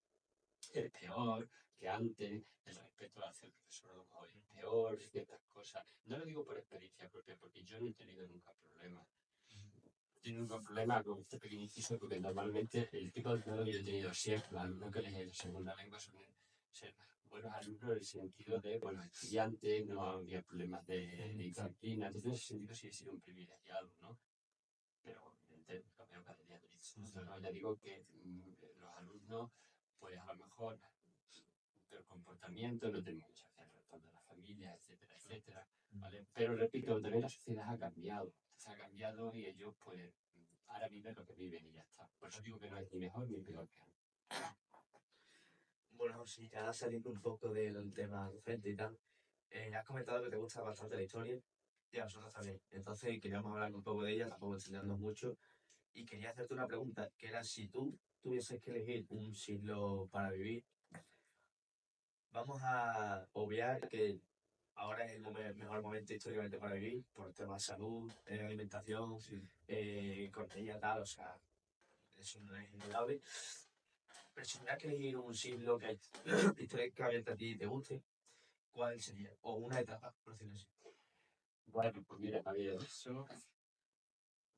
es peor que antes, el respeto hacia el profesor a lo mejor es peor, ciertas cosas. No lo digo por experiencia propia, porque yo no he tenido nunca problemas. Tiene un problema con este pequeño inciso porque normalmente el tipo de alumno que yo he tenido siempre, los alumnos que les de segunda lengua suelen ser buenos alumnos en el sentido de buenos estudiantes, no había problemas de disciplina, entonces en ese sentido sí he sido un privilegiado, ¿no? Pero obviamente lo veo cada día triste, ¿no? Ya digo que los alumnos, pues a lo mejor el comportamiento no tienen mucha fe respecto a la familia, etcétera, etcétera, ¿vale? Pero repito, también la sociedad ha cambiado, se ha cambiado y ellos pues ahora viven lo que viven y ya está. Por eso digo que no es ni mejor ni peor que antes. Bueno, sí, ya saliendo un poco del tema docente y tal, has comentado que te gusta bastante la historia y a nosotros también. Entonces queríamos hablar un poco de ella, tampoco extendernos mucho. Y quería hacerte una pregunta, que era si tú tuvieses que elegir un siglo para vivir, vamos a obviar que ahora es el mejor momento históricamente para vivir, por temas de salud, alimentación, economía, tal, o sea, eso no es indudable. Pero si tuvieras que elegir un siglo que históricamente a ti te guste, ¿cuál sería? O una etapa, por decirlo así. Bueno, pues mira, Javier, eso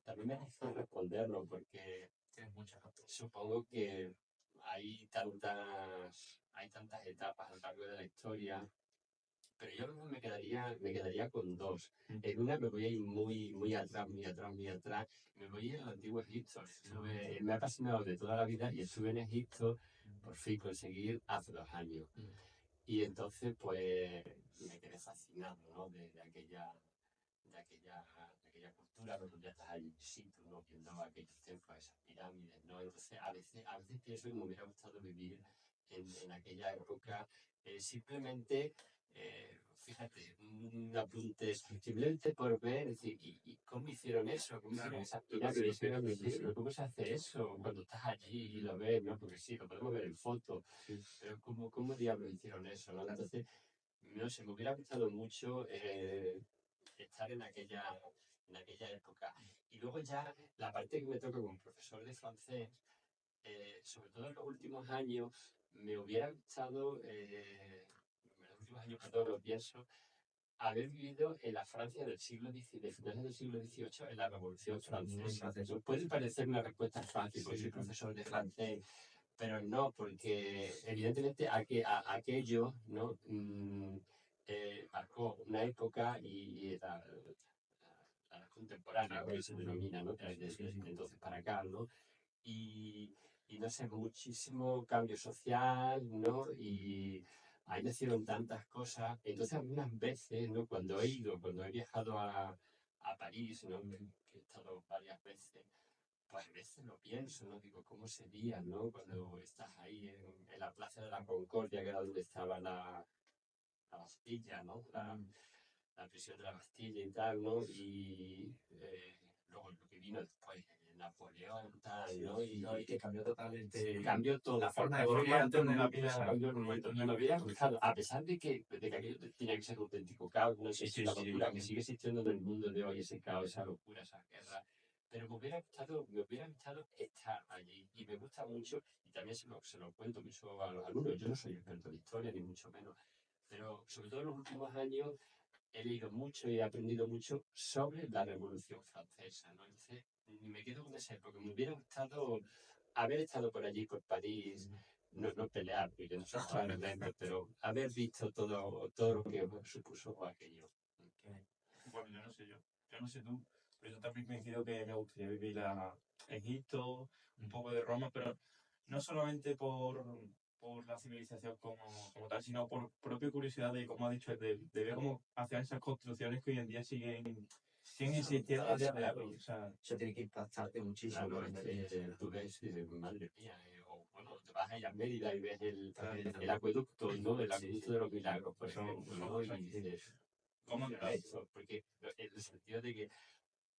también me hace responderlo porque Tienes muchas, ¿no? supongo que hay tantas etapas a lo largo de la historia. Pero yo creo que me quedaría con dos. En una me voy a ir muy, muy atrás, muy atrás, muy atrás. Me voy al antiguo Egipto. Me ha apasionado de toda la vida y estuve en Egipto, por fin conseguir hace 2 años. Y entonces, pues, me quedé fascinado, ¿no? De aquella cultura, ¿no? Donde ya estás allí in situ, ¿no? Viendo aquellos templos, esas pirámides, ¿no? Entonces, a veces pienso que me hubiera gustado vivir en aquella época, simplemente fíjate, un apunte simplemente por ver, es decir, ¿y cómo hicieron eso? ¿Cómo hicieron esas pirámides? ¿Cómo se hace eso cuando estás allí y lo ves? ¿No? Porque sí, lo podemos ver en fotos, pero ¿cómo diablos hicieron eso? ¿No? Entonces, no sé, me hubiera gustado mucho estar en aquella época. Y luego ya la parte que me toca como profesor de francés, sobre todo en los últimos años, me hubiera gustado, en los últimos años que todo lo pienso, haber vivido en la Francia del siglo XIX, de finales del siglo XVIII, en la Revolución Francesa. ¿No? Puede parecer una respuesta fácil, porque soy profesor de francés, pero no, porque evidentemente aquello, ¿no? Marcó una época y la contemporánea, que se denomina, ¿no? Desde entonces para acá, ¿no? Y no sé, muchísimo cambio social, ¿no? Y ahí nacieron tantas cosas. Entonces, algunas veces, ¿no? Cuando he viajado a París, ¿no? Que he estado varias veces, pues a veces lo pienso, ¿no? Digo, ¿cómo sería, ¿no? Cuando estás ahí en la Plaza de la Concordia, que era donde estaba la Bastilla, ¿no? La prisión de la Bastilla y tal, ¿no? Y luego lo que vino después, Napoleón, tal, ¿no? Y que cambió totalmente cambió todo. la forma de Cambió vivir antes de la vida. cambió el momento. Y me hubiera gustado, a pesar de que aquello tenía que ser un auténtico caos, no sé si la locura que sigue existiendo en el mundo de hoy, ese caos, esa locura, esa guerra. Pero me hubiera gustado estar allí. Y me gusta mucho, y también se lo cuento mucho a los alumnos. Yo no soy experto en historia, ni mucho menos. Pero sobre todo en los últimos años he leído mucho y he aprendido mucho sobre la Revolución Francesa, ¿no? Entonces, me quedo con ese, porque me hubiera gustado haber estado por allí, por París, no pelear, porque no soy tan violento, pero haber visto todo lo que supuso aquello. Bueno, yo no sé tú, pero yo también coincido que me gustaría vivir a Egipto, un poco de Roma, pero no solamente por la civilización como tal, sino por propia curiosidad de, como ha dicho, de ver cómo hacían esas construcciones que hoy en día siguen existiendo a día de hoy. O sea, Eso tiene que impactarte muchísimo. Claro, tú ves, madre mía, o bueno, te vas allá a Mérida y ves el acueducto, ¿no? El acueducto de los milagros, por ejemplo, ¿no? Y dices, ¿cómo ¿cómo era esto? Porque en el sentido de que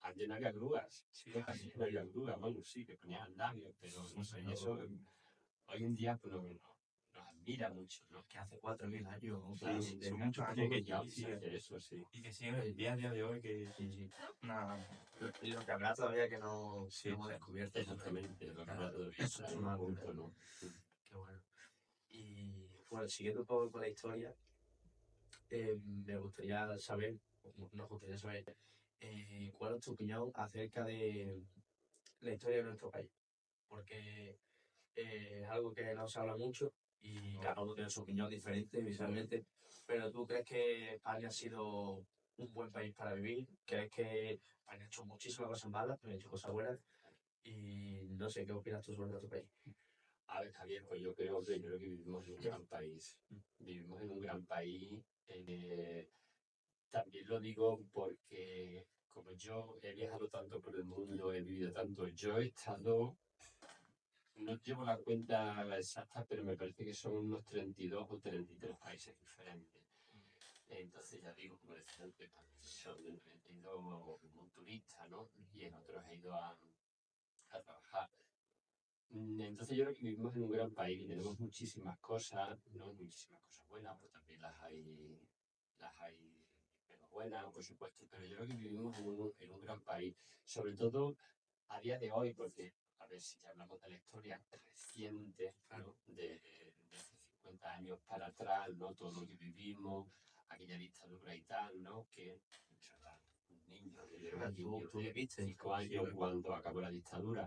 antes no había grúas, sí, antes no había grúas, bueno, sí, que ponían andamios, pero no sé, y eso hoy en día pues, nos admira mucho, ¿no? Que hace 4.000 años, Claro, son muchos años que ya siguen eso, sí. y que siguen el día a día de hoy, que una, Y lo que habrá todavía que no Sí, hemos descubierto. Exactamente, lo que Claro, habla todavía eso está es en más un bueno. punto, ¿no? Qué bueno. Y bueno, siguiendo un poco con la historia, me gustaría saber, nos gustaría saber, cuál es tu opinión acerca de la historia de nuestro país. Porque es algo que no se habla mucho y cada uno tiene su opinión diferente, visualmente. Pero ¿tú crees que España ha sido un buen país para vivir? ¿Crees que España ha hecho muchísimas cosas malas, pero ha hecho cosas buenas? Y no sé, ¿qué opinas tú sobre nuestro país? A ver, Javier, pues yo creo que vivimos en un gran país. Vivimos en un gran país. También lo digo porque como yo he viajado tanto por el mundo, he vivido tanto, yo he estado, no llevo la cuenta exacta, pero me parece que son unos 32 o 33 países diferentes. Entonces ya digo, como decía antes, he ido como un turista, ¿no? Y en otros he ido a trabajar. Entonces yo creo que vivimos en un gran país y tenemos muchísimas cosas, ¿no? Muchísimas cosas buenas, pues también las hay menos buenas, por supuesto, pero yo creo que vivimos en un gran país, sobre todo a día de hoy, porque, a ver, si ya hablamos de la historia reciente, ¿no? De hace 50 años para atrás, ¿no? Todo lo que vivimos, aquella dictadura y tal, ¿no? Que yo era un niño, yo era un niño ¿Tú de viviste? 5 años cuando acabó la dictadura.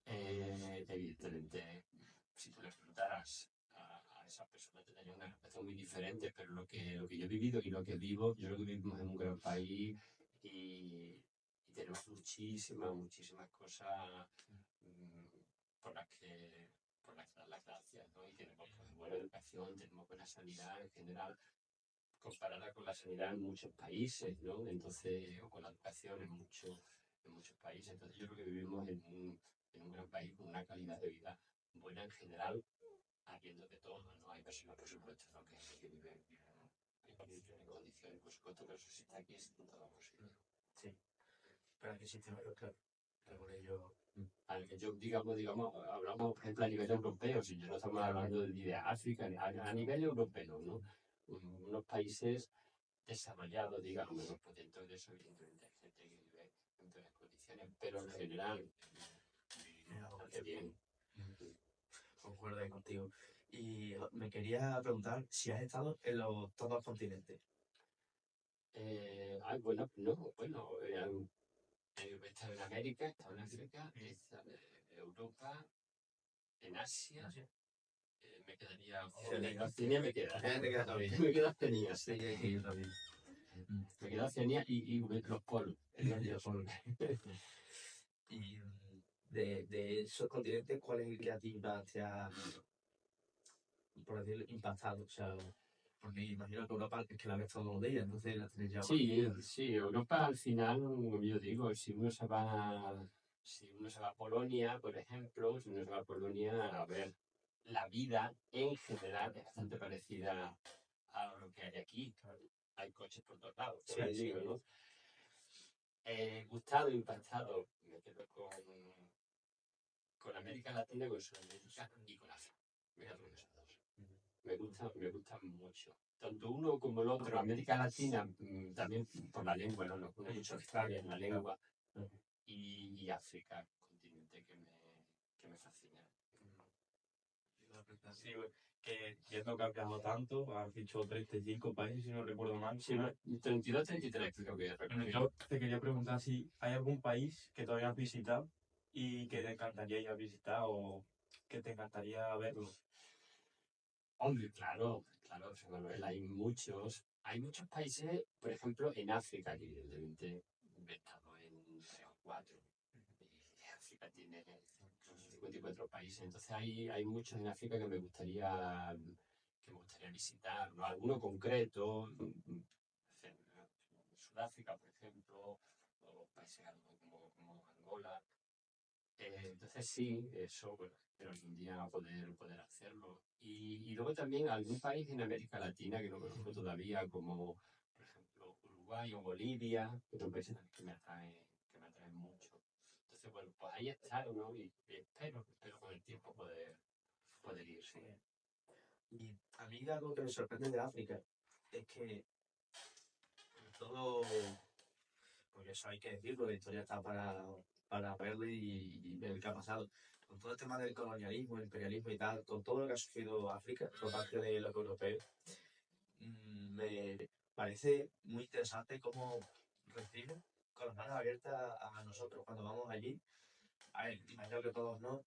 Evidentemente, si tú le preguntaras a esas personas, te darían una respuesta muy diferente, pero lo que yo he vivido y lo que vivo, yo creo que vivimos en un gran país y tenemos muchísimas cosas por por las que dar las gracias, ¿no? Y tenemos pues, buena educación, tenemos buena sanidad en general, comparada con la sanidad en muchos países, ¿no? Entonces, o con la educación en muchos países. Entonces, yo creo que vivimos en un gran país con una calidad de vida buena en general, habiendo de todo, ¿no? Hay personas, por supuesto, ¿no? que viven en condiciones, por supuesto, pero eso sí está aquí, es en todos los sitios. Sí, pero que existe, claro. Que por ello. Al que yo, digamos, hablamos, por ejemplo, a nivel europeo, si yo no estamos hablando ni de África, a nivel europeo, ¿no? unos países desarrollados, digamos, pues dentro de eso, evidentemente, hay gente que vive en peores condiciones, pero en general, bastante bien. Concuerdo ahí contigo. Y me quería preguntar si has estado en todos los continentes. Bueno, no, bueno, he estado en América, he estado en África, he estado en Europa, en Asia. Me quedaría Oceanía, me queda. Te queda todavía. Me queda Oceanía, sí. Sí, que yo también. Me queda Oceanía y los polos. Yo solo. Y de esos continentes, ¿cuál es el que a ti más te ha, por decirlo, impactado? O sea, porque imagino que Europa es que la ves todos los días, entonces la tenéis ya. Sí, Europa al final, como yo digo, si uno se va a Polonia, por ejemplo, si uno se va a Polonia, a ver, la vida en general es bastante parecida a lo que hay aquí. Hay coches por todos lados, por ahí digo, ¿no? Gustado, impactado, me quedo con América Latina, con Sudamérica y con África. Me quedo con esos dos. Me gustan mucho. Tanto uno como el otro. América Latina, también por la lengua, ¿no? Nos une mucho Australia en la lengua. Y África, continente que me fascina. Sí, que yendo que has viajado tanto, has dicho 35 países, si no recuerdo mal. Sí, 32, 33 creo que Bueno, yo te quería preguntar si hay algún país que todavía has visitado y que te encantaría ir a visitar o que te encantaría verlo. Hombre, claro, José Manuel, hay muchos países, por ejemplo, en África, que evidentemente he estado en 3 o 4, y África tiene 54 países, entonces hay muchos en África que me gustaría visitar, ¿no? Alguno concreto, Sudáfrica, por ejemplo, o países como Angola. Entonces sí, eso, bueno, espero algún día poder hacerlo. Y luego también algún país en América Latina que no conozco todavía, como por ejemplo Uruguay o Bolivia, que son países que me atraen mucho. Entonces, bueno, pues ahí está, ¿no? Y espero con el tiempo poder ir, sí. Y a mí algo que me sorprende de África es que todo, porque eso hay que decirlo, la historia está para verlo y ver qué ha pasado. Con todo el tema del colonialismo, el imperialismo y tal, con todo lo que ha sufrido África por parte de los europeos, me parece muy interesante cómo reciben con las manos abiertas a nosotros cuando vamos allí. A ver, imagino que todos no,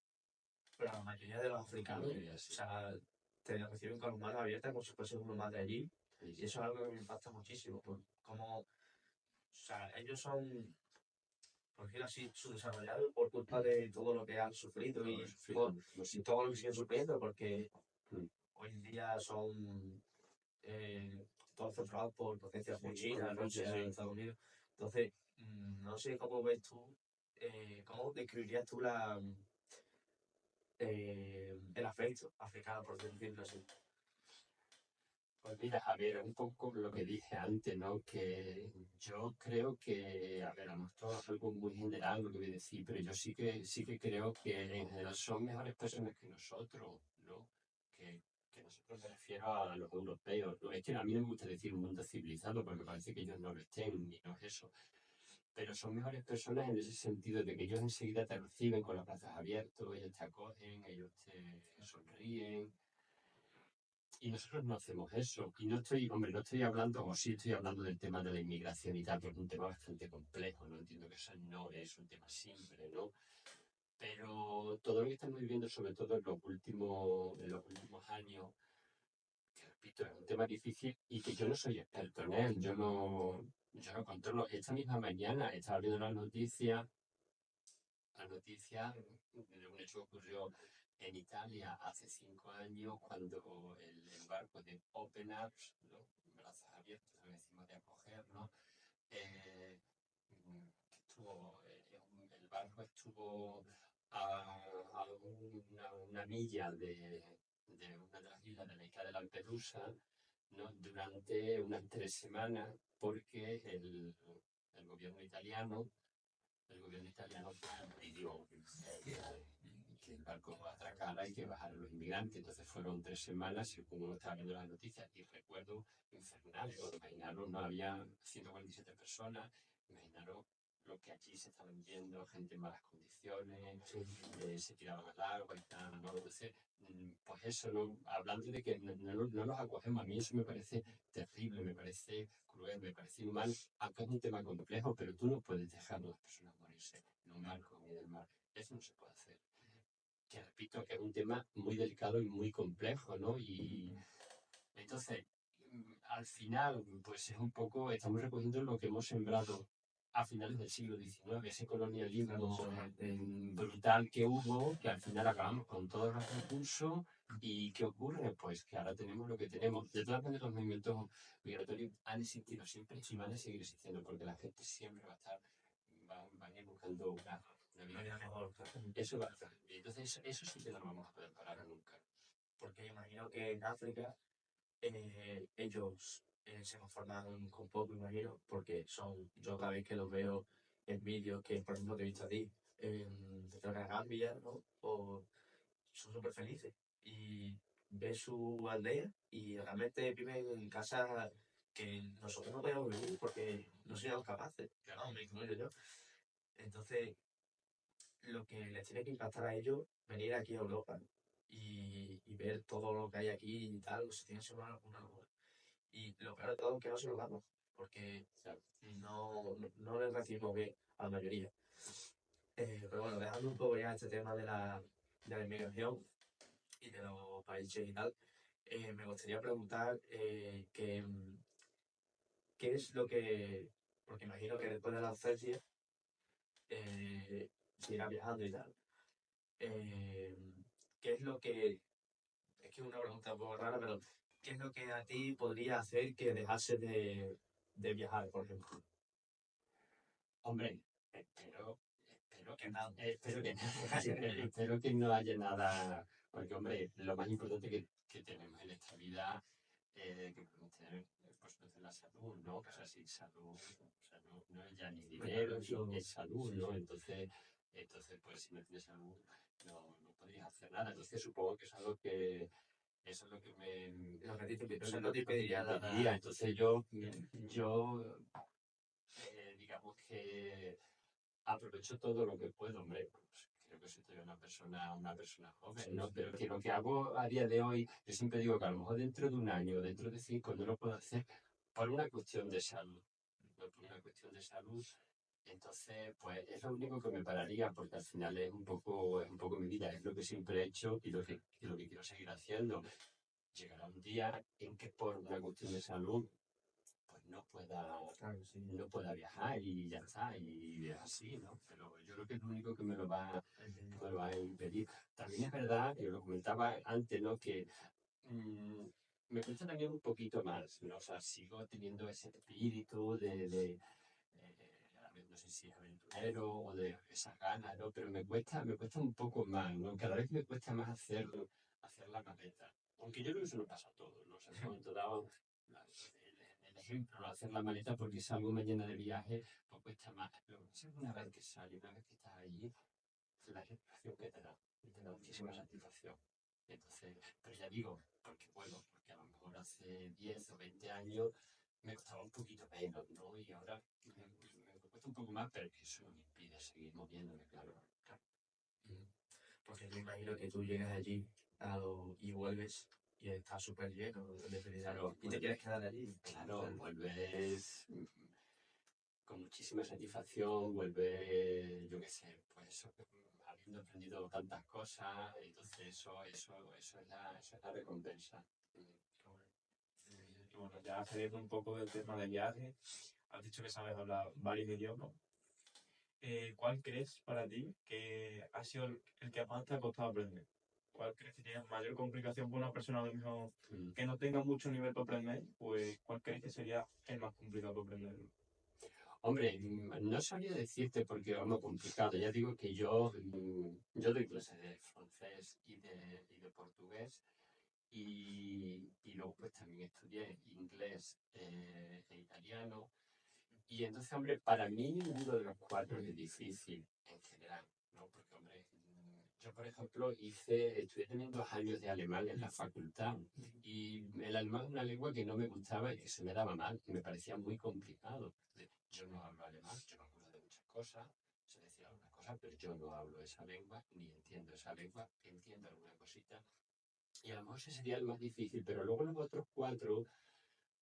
pero la mayoría de los africanos, o sea, te reciben con las manos abiertas como si fuese uno más de allí. Y eso es algo que me impacta muchísimo, por cómo, o sea, ellos son, por decirlo así, subdesarrollados por culpa de todo lo que han sufrido y todo lo que siguen sufriendo, porque hoy en día son todos controlados por potencias como China, Rusia, Estados Unidos. Entonces, no sé cómo ves tú, cómo describirías tú el afecto africano, por decirlo así. Pues mira, a ver, un poco lo que dije antes, ¿no? Que yo creo que, a ver, a lo mejor es algo muy general lo que voy a decir, pero yo sí que creo que en general son mejores personas que nosotros, ¿no? Que nosotros me refiero a los europeos, ¿no? Es que a mí no me gusta decir un mundo civilizado porque parece que ellos no lo estén, ni no es eso. Pero son mejores personas en ese sentido de que ellos enseguida te reciben con los brazos abiertos, ellos te acogen, ellos te sonríen. Y nosotros no hacemos eso. Y no estoy hablando, o sí estoy hablando del tema de la inmigración y tal, porque es un tema bastante complejo, ¿no? Entiendo que eso no es un tema simple, ¿no? Pero todo lo que estamos viviendo, sobre todo en los últimos años, que repito, es un tema difícil y que yo no soy experto en él, yo no controlo. Esta misma mañana estaba viendo la noticia de un hecho que ocurrió en Italia hace 5 años cuando el barco de Open Arms, ¿no? Brazos abiertos, lo que decimos de acoger, ¿no? El barco estuvo a una milla de una de las islas de la isla de Lampedusa, ¿no? Durante unas 3 semanas porque el gobierno italiano pidió el barco atracara y que bajaran los inmigrantes. Entonces fueron 3 semanas, según uno estaba viendo las noticias, y recuerdo infernales. Imaginaros, no había 147 personas, imaginaros lo que allí se estaban viendo, gente en malas condiciones, se tiraban al agua y tal, ¿no? Entonces, pues eso, ¿no? Hablando de que no los acogemos, a mí eso me parece terrible, me parece cruel, me parece inhumano, aunque es un tema complejo, pero tú no puedes dejar a las personas morirse en un barco en medio del mar. Eso no se puede hacer. Que repito que es un tema muy delicado y muy complejo, ¿no? Y entonces, al final, pues es un poco, estamos recogiendo lo que hemos sembrado a finales del siglo XIX, ese colonialismo brutal que hubo, que al final acabamos con todos los recursos. ¿Y qué ocurre? Pues que ahora tenemos lo que tenemos. De todas maneras, los movimientos migratorios han existido siempre y van a seguir existiendo, porque la gente siempre va a estar, van a ir buscando una vida mejor. Eso va a estar. Y entonces, eso sí que no lo vamos a poder parar nunca. Porque imagino que en África ellos se conforman con poco, imagino, porque yo cada vez que los veo en vídeos, que por ejemplo te he visto a ti, de Gambia, ¿no? O son súper felices. Y ves su aldea y realmente viven en casas que nosotros no podemos vivir porque no seríamos capaces. No, me incluyo yo. Entonces, lo que les tiene que impactar a ellos, venir aquí a Europa y ver todo lo que hay aquí y tal, pues tiene que ser una locura. Y lo peor de todo es que no se lo damos, porque no les recibimos bien a la mayoría. Pero bueno, dejando un poco ya este tema de la inmigración y de los países y tal, me gustaría preguntar qué es lo que, porque imagino que después de la docencia se irá viajando y tal. Eh, ¿Qué es lo que, es que es una pregunta un poco rara, pero qué es lo que a ti podría hacer que dejase de viajar, por ejemplo? Hombre, espero que no haya nada, porque hombre, lo más importante que tenemos en esta vida, que podemos tener, pues no es la salud, ¿no? O sea, sin salud, o sea, no es ya ni dinero, es salud, ¿no? Entonces, pues si no tienes salud, no podrías hacer nada. Entonces supongo que es algo que eso es lo que Lo que a ti te, o sea, lo no te que me impediría pediría. nada. Entonces yo digamos que aprovecho todo lo que puedo, hombre. Pues creo que soy todavía una persona joven, ¿no? Pero que lo que hago a día de hoy, yo siempre digo que a lo mejor dentro de un año, dentro de 5, no lo puedo hacer por una cuestión de salud. No por una cuestión de salud. Entonces, pues es lo único que me pararía, porque al final es un poco mi vida, es lo que siempre he hecho y lo que quiero seguir haciendo. Llegará un día en que por una cuestión de salud pues Claro, sí. no pueda viajar y ya está, y es así, ¿no? Pero yo creo que es lo único que me lo va a impedir. También es verdad, que lo comentaba antes, ¿no? Que mm, me cuesta también un poquito más, ¿no? O sea, sigo teniendo ese espíritu a ver, no sé si es aventurero o de esas ganas, ¿no? Pero me cuesta un poco más, ¿no? Cada vez me cuesta más hacer la maleta. Aunque yo creo que eso nos pasa a todos, ¿no? O sea, en un momento dado, el ejemplo, ¿no? Hacer la maleta porque es algo mañana de viaje, pues cuesta más. Pero una vez que sale, una vez que estás allí, la satisfacción que te da muchísima satisfacción. Entonces, pero ya digo, porque bueno, porque a lo mejor hace 10 o 20 años me costaba un poquito menos, ¿no? Y ahora me cuesta un poco más, pero que eso no me impide seguir moviéndome, claro. Porque yo imagino que tú llegas allí y vuelves y está súper lleno de felicidad. Claro, Y te quieres quedar allí. claro, vuelves con muchísima satisfacción, vuelves, yo qué sé, pues eso, habiendo aprendido tantas cosas, entonces eso es la recompensa. Y bueno, ya saliendo un poco del tema del viaje, has dicho que sabes hablar varios idiomas. ¿Cuál crees para ti que ha sido el que más te ha costado aprender? ¿Cuál crees que tiene mayor complicación para una persona a lo mejor que no tenga mucho nivel para aprender? Pues, ¿cuál crees que sería el más complicado para aprender? Hombre, no sabría decirte porque vamos complicado. Ya digo que yo doy clases de francés y de portugués y luego pues también estudié inglés e italiano. Y entonces, hombre, para mí ninguno de los cuatro es difícil en general, ¿no? Porque, hombre, Yo, por ejemplo, estudié también 2 años de alemán en la facultad y el alemán es una lengua que no me gustaba y que se me daba mal y me parecía muy complicado. Yo no hablo alemán, yo me acuerdo de muchas cosas, se decía algunas cosas, pero yo no hablo esa lengua ni entiendo esa lengua, entiendo alguna cosita y a lo mejor ese sería el más difícil, pero luego los otros 4,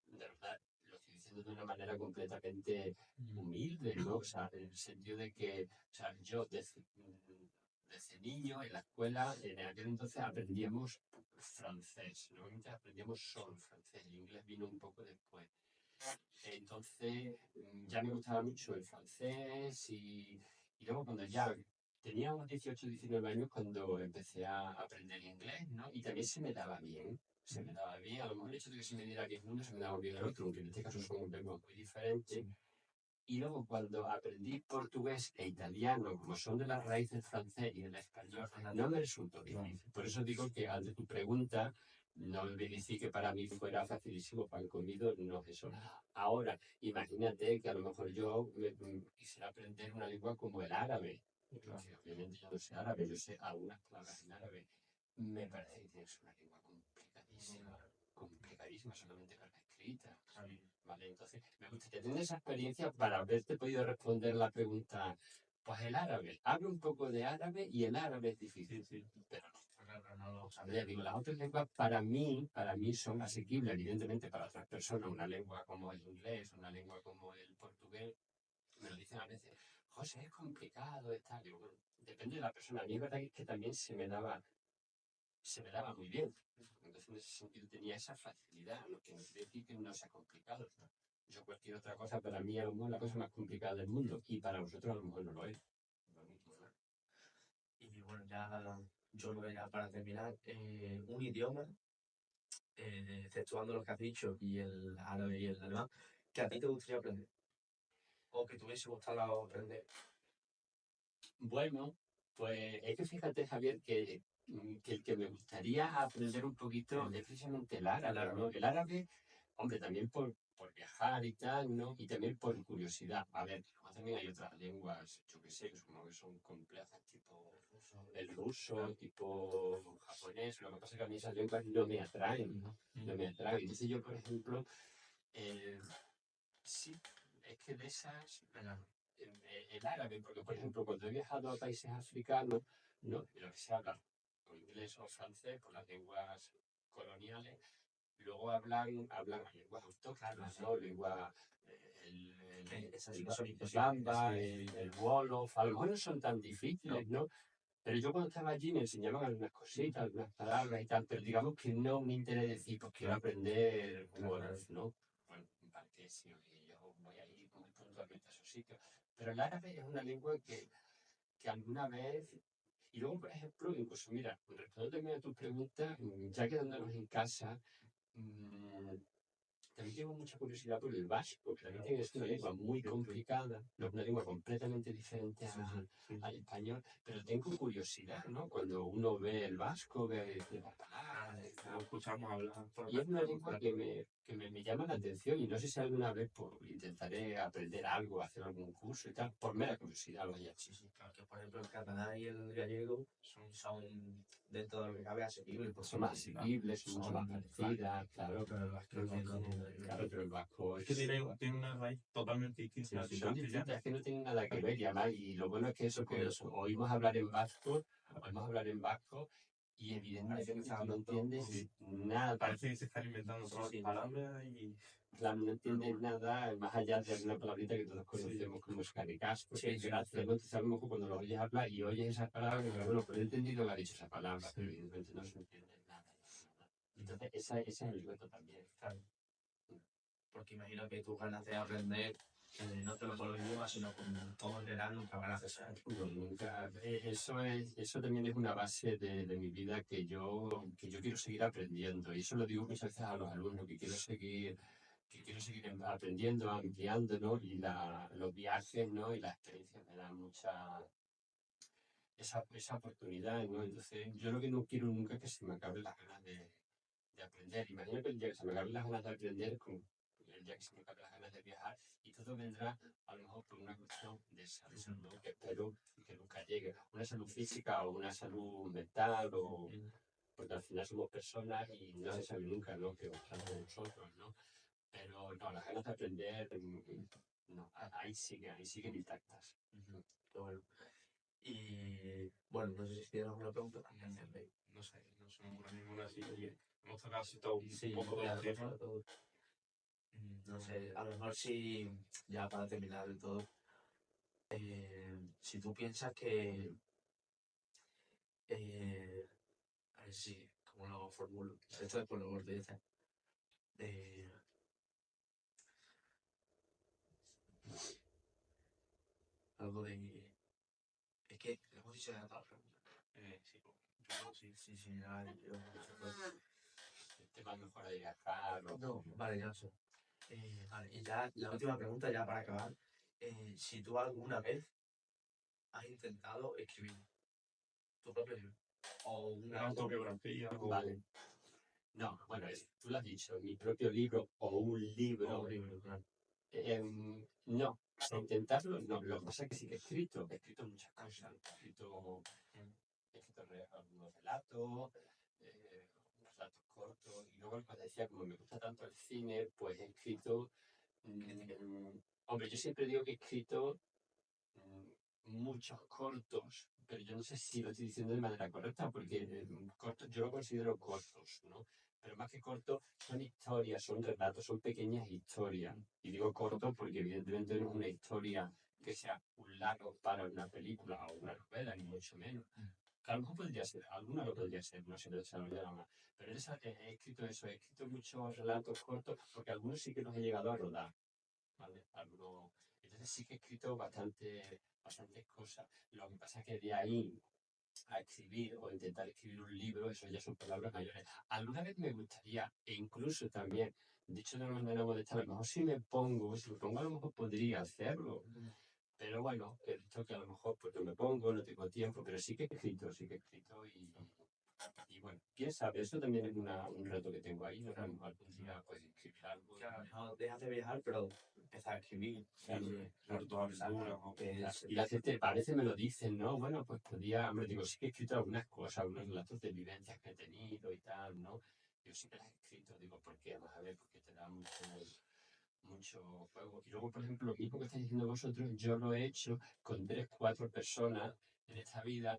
de verdad, lo estoy diciendo de una manera completamente humilde, ¿no? O sea, en el sentido de que, o sea, yo desde niño en la escuela, en aquel entonces aprendíamos francés, normalmente aprendíamos solo francés, el inglés vino un poco después. Entonces ya me gustaba mucho el francés y luego cuando ya tenía unos 18, 19 años cuando empecé a aprender inglés, ¿no? Y también se me daba bien, se me daba bien, a lo mejor el hecho de que se me diera bien uno se me daba bien el otro, aunque en este caso son lenguas muy diferentes. Y luego cuando aprendí portugués e italiano, como son de las raíces francés y del español, no me resultó difícil. Por eso digo que ante tu pregunta, no me decir que para mí fuera facilísimo pan comido, no es eso. Ahora, imagínate que a lo mejor yo quisiera aprender una lengua como el árabe. Que obviamente yo no sé árabe, yo sé algunas palabras en árabe. Me parece que es una lengua complicadísima, complicadísima solamente para la escrita. Vale, entonces me gustaría tener esa experiencia para haberte podido responder la pregunta. Pues el árabe, hablo un poco de árabe y el árabe es difícil, pero no lo sabría. Digo, las otras lenguas para mí son asequibles, evidentemente para otras personas, una lengua como el inglés, una lengua como el portugués, me lo dicen a veces, José, es complicado, está. Digo, bueno, depende de la persona. A mí es verdad que también se me daba muy bien. Entonces, en ese sentido tenía esa facilidad, lo que no quiere decir que no sea complicado. ¿No? Yo cualquier otra cosa, para mí a lo mejor es la cosa más complicada del mundo y para vosotros a lo mejor no lo es. Lo mismo, ¿no? Y bueno, ya yo creo que ya para terminar, un idioma, exceptuando lo que has dicho, y el árabe y el alemán, que a ti te gustaría aprender, o que te hubiese gustado aprender. Bueno, pues es que fíjate, Javier, que el que me gustaría aprender un poquito es precisamente el árabe, ¿no? El árabe, hombre, también por viajar y tal, ¿no? Y también por curiosidad. A ver, luego también hay otras lenguas, yo qué sé, que como que son complejas, tipo el ruso, tipo japonés. Lo que pasa es que a mí esas lenguas no me atraen, no me atraen. Entonces yo, por ejemplo, eh, sí, es que de esas, el árabe, porque por ejemplo, cuando he viajado a países africanos, ¿no? En los que se habla o inglés o francés, por las lenguas coloniales, luego hablan lenguas autóctonas, ¿no? Lengua, el bamba, el wolof, a lo mejor no son tan difíciles, ¿no? Pero yo cuando estaba allí me enseñaban algunas cositas, algunas palabras y tal, pero digamos que no me interesa decir, pues quiero aprender wolof, ¿no? Bueno, en parte sí, yo voy a ir muy puntualmente a esos sitios. Pero el árabe es una lengua que alguna vez. Y luego, por ejemplo, incluso, mira, respondiéndome a tu pregunta, ya quedándonos en casa, mm, también tengo mucha curiosidad por el vasco, que también es una lengua muy complicada, no es una lengua completamente diferente al español, pero tengo curiosidad, ¿no? Cuando uno ve el vasco, ve las palabras, Lo escuchamos hablar. y es una lengua que me llama la atención y no sé si alguna vez intentaré aprender algo, hacer algún curso y tal, por mera curiosidad, vaya. Sí, sí, claro que por ejemplo el catalán y el gallego son dentro de lo que cabe asequibles. Son más asequibles, son mucho más parecidas, claro. Pero el vasco es Claro, pero el vasco Es que tiene una raíz totalmente distinta al son distintas, castellano. es que no tienen nada que ver y además, y lo bueno es que eso, que oímos hablar en vasco, y evidentemente tú no entiendes nada. Parece que se están inventando todas las palabras y Claro, no entiendes nada más allá de una palabrita que todos conocemos como escaricasco, que es gracia, ¿no? Entonces a lo mejor cuando lo oyes hablar y oyes esas palabras, pero bueno, pues he entendido que ha dicho esa palabra, pero evidentemente no se entiende nada. Entonces ese es el reto también. Claro. Porque imagino que tus ganas de aprender, no solo con los idiomas, sino con todo en general, nunca van a cesar. No, nunca. Eso también es una base de mi vida que yo quiero seguir aprendiendo. Y eso lo digo muchas veces a los alumnos, que quiero seguir aprendiendo, ampliando, ¿no? Y los viajes, ¿no? Y las experiencias me dan esa oportunidad, ¿no? Entonces, yo lo que no quiero nunca es que se me acaben las ganas de aprender. Imagino que el día que se me acaben las ganas de aprender, el día que si me cabe las ganas de viajar, y todo vendrá a lo mejor por una cuestión de salud, que espero que nunca llegue. Una salud física o una salud mental, o porque al final somos personas y no se sabe nunca, ¿no?, qué va a pasar con nosotros, ¿no? Pero no, las ganas de aprender, no, ahí siguen intactas. Qué bueno. Y bueno, no sé si tienes alguna pregunta. No sé, no se me ocurre ninguna así. Oye, hemos tocado así todo un Sí, poco ya de hemos tema. tocado todo. No sé, a lo mejor si, ya para terminar del todo, si tú piensas que, a ver si, ¿cómo lo formulo? Esto después lo dices. Algo de... Es que, hemos dicho ya todas las preguntas. Sí, yo sí. Sí, ya, yo hemos dicho todo. El tema mejor de viajar, No, vale, ya lo sé. Vale, y ya la última pregunta, ya para acabar. Si tú alguna vez has intentado escribir tu propio libro o Una una autobiografía o... Vale. No, bueno, tú lo has dicho, mi propio libro o un libro. o un libro, claro. No, intentarlo no. Lo que pasa es que sí que he escrito muchas cosas. He escrito algunos relatos, relatos cortos, y luego, como decía, como me gusta tanto el cine, pues he escrito. Hombre, yo siempre digo que he escrito muchos cortos, pero yo no sé si lo estoy diciendo de manera correcta, porque cortos yo lo considero cortos, ¿no? Pero más que cortos, son historias, son relatos, son pequeñas historias. Y digo cortos porque evidentemente no es una historia que sea un largo para una película o una novela, ni mucho menos. Que a lo mejor podría ser, alguna lo podría ser, no se lo desarrollara más. Pero he escrito eso, he escrito muchos relatos cortos, porque algunos sí que los he llegado a rodar, ¿vale? Entonces sí que he escrito bastantes cosas. Lo que pasa es que de ahí a escribir o intentar escribir un libro, eso ya son palabras mayores. Alguna vez me gustaría, e incluso también, dicho de una manera modesta, a lo mejor si me pongo a lo mejor podría hacerlo. Pero bueno, he visto que a lo mejor pues no me pongo, no tengo tiempo, pero sí que he escrito y bueno, quién sabe, eso también es un reto que tengo ahí, ¿no? A lo mejor algún día pues escribir algo. Claro, no dejas de viajar, pero empezar a escribir. Claro, toda aventura, ¿no? Y la gente a veces me lo dicen, ¿no? Bueno, pues hombre, digo, sí que he escrito algunas cosas, algunos relatos de vivencias que he tenido y tal, ¿no? Yo sí que las he escrito, digo, ¿por qué? Vamos a ver, porque te da mucho juego. Y luego, por ejemplo, lo mismo que estáis diciendo vosotros, yo lo he hecho con 3, 4 personas en esta vida,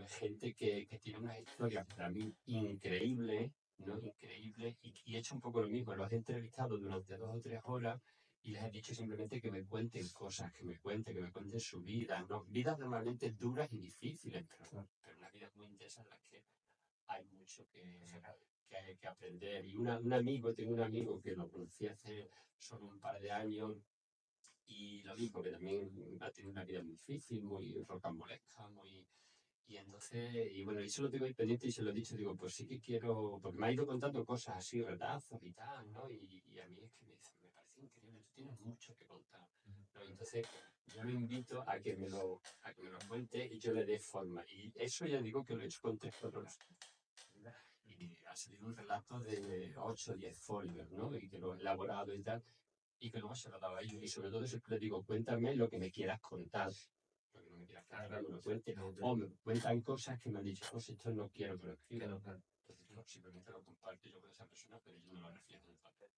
gente que tiene unas historias para mí increíbles, ¿no? Increíbles, y he hecho un poco lo mismo, los he entrevistado durante 2 o 3 horas y les he dicho simplemente que me cuenten cosas, que me cuenten su vida, ¿no? Vidas normalmente duras y difíciles, pero unas vidas muy intensas en las que hay mucho que hay que aprender. Y tengo un amigo que lo conocí hace solo un par de años y lo mismo, que también ha tenido una vida muy difícil, muy rocambolesca, y entonces, y bueno, eso lo tengo ahí pendiente y se lo he dicho, digo, pues sí que quiero, porque me ha ido contando cosas así, retazos y tal, ¿no? Y a mí es que me parece increíble, tú tienes mucho que contar, ¿no? Y entonces yo lo invito a que me lo cuente y yo le dé forma. Y eso ya digo que lo he hecho con 3, 4 horas. Y ha salido un relato de 8 o 10 folios, ¿no? Y que lo he elaborado y tal, y que luego se lo daba a ellos. Y sobre todo siempre les digo, cuéntame lo que me quieras contar. Lo que no me quieras contar, me lo cuente. O me cuentan cosas que me han dicho, pues esto no quiero que lo escriban. Entonces yo simplemente lo comparto yo con esa persona, pero yo no lo reflejo en el papel.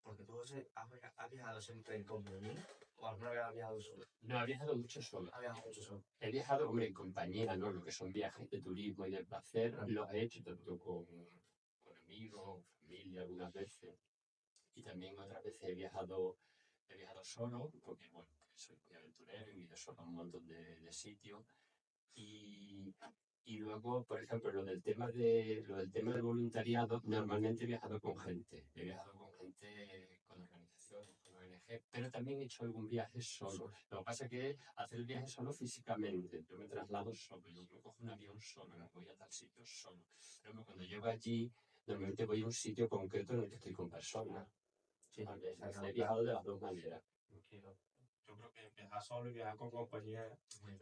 Porque tú, José, has viajado siempre en compañía o alguna vez has viajado solo. No, he viajado mucho solo. Has viajado mucho solo. He viajado, hombre, en compañía, ¿no? Lo que son viajes de turismo y de placer, los he hecho tanto con amigos, familia, algunas veces. Y también otras veces he viajado solo, porque bueno, soy muy aventurero y he ido solo a un montón de sitios. Y luego, por ejemplo, lo del tema del voluntariado, normalmente he viajado con gente. He viajado con gente, con organizaciones, con ONG, pero también he hecho algún viaje solo. Lo que pasa es que hacer el viaje solo físicamente, yo me traslado solo, yo me cojo un avión solo, me voy a tal sitio solo. Pero cuando llego allí, normalmente voy a un sitio concreto en el que estoy con personas. Sí, ¿Vale? He viajado de las dos maneras. Yo creo que viajar solo y viajar con compañía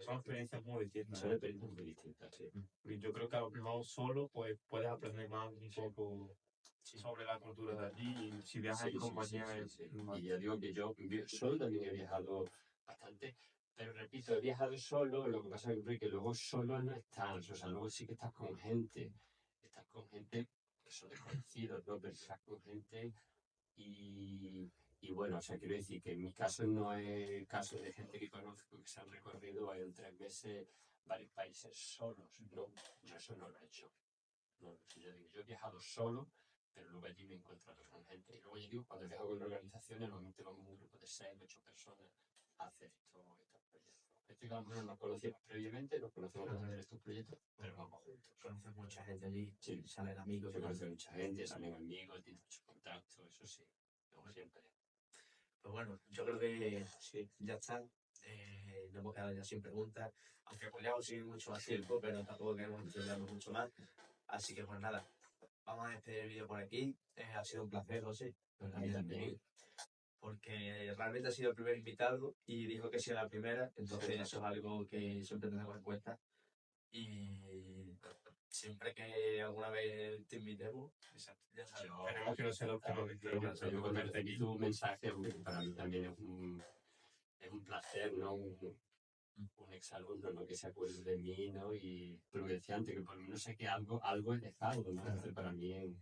son experiencias muy distintas. Son experiencias muy distintas, sí. Y yo creo que a lo mejor solo pues puedes aprender más un poco. sobre la cultura de allí y si viajas en compañía es Y ya digo que yo solo también he viajado bastante, pero repito, he viajado solo, lo que pasa es que luego solo no estás, o sea, luego sí que estás con gente que son desconocidos, ¿no? Pero estás con gente y bueno, o sea, quiero decir que en mi caso no es el caso de gente que conozco que se han recorrido en 3 meses varios países solos, no, yo eso no lo he hecho. No, yo he viajado solo, pero luego allí me he encontrado con gente. Y luego ya digo, cuando viajo con organizaciones, normalmente vamos un grupo de 6, 8 personas a hacer estos proyectos. Este que a lo mejor nos conocíamos previamente, nos conocemos para hacer estos proyectos, pero vamos juntos. Conoces mucha gente allí, Sí, salen amigos. se conoce mucha gente, salen amigos, tienes muchos contactos, eso sí, como siempre. Pues bueno, yo creo que sí, ya está. Nos hemos quedado ya sin preguntas, aunque podríamos seguir mucho más tiempo, pero tampoco queremos extendernos mucho más. Así que pues nada, vamos a despedir el vídeo por aquí. Ha sido un placer, José. A mí también. Porque realmente ha sido el primer invitado y dijo que sí a la primera, entonces eso es algo que siempre tenemos en cuenta. Y siempre que alguna vez te invitemos, ya sabes. Esperemos que no sea la última vez que Yo cuando recibí tu mensaje, porque para mí también es un placer, ¿no? Un exalumno, ¿no? Que se acuerde de mí, ¿no? Y lo que decía antes, que por lo menos sé que algo he dejado, ¿no? Entonces para mí es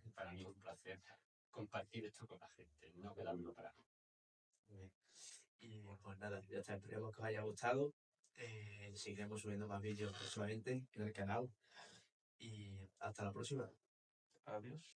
un placer compartir esto con la gente, no quedármelo para mí. Y pues nada, ya está, esperemos que os haya gustado. Seguiremos subiendo más vídeos próximamente en el canal. Y hasta la próxima. Adiós.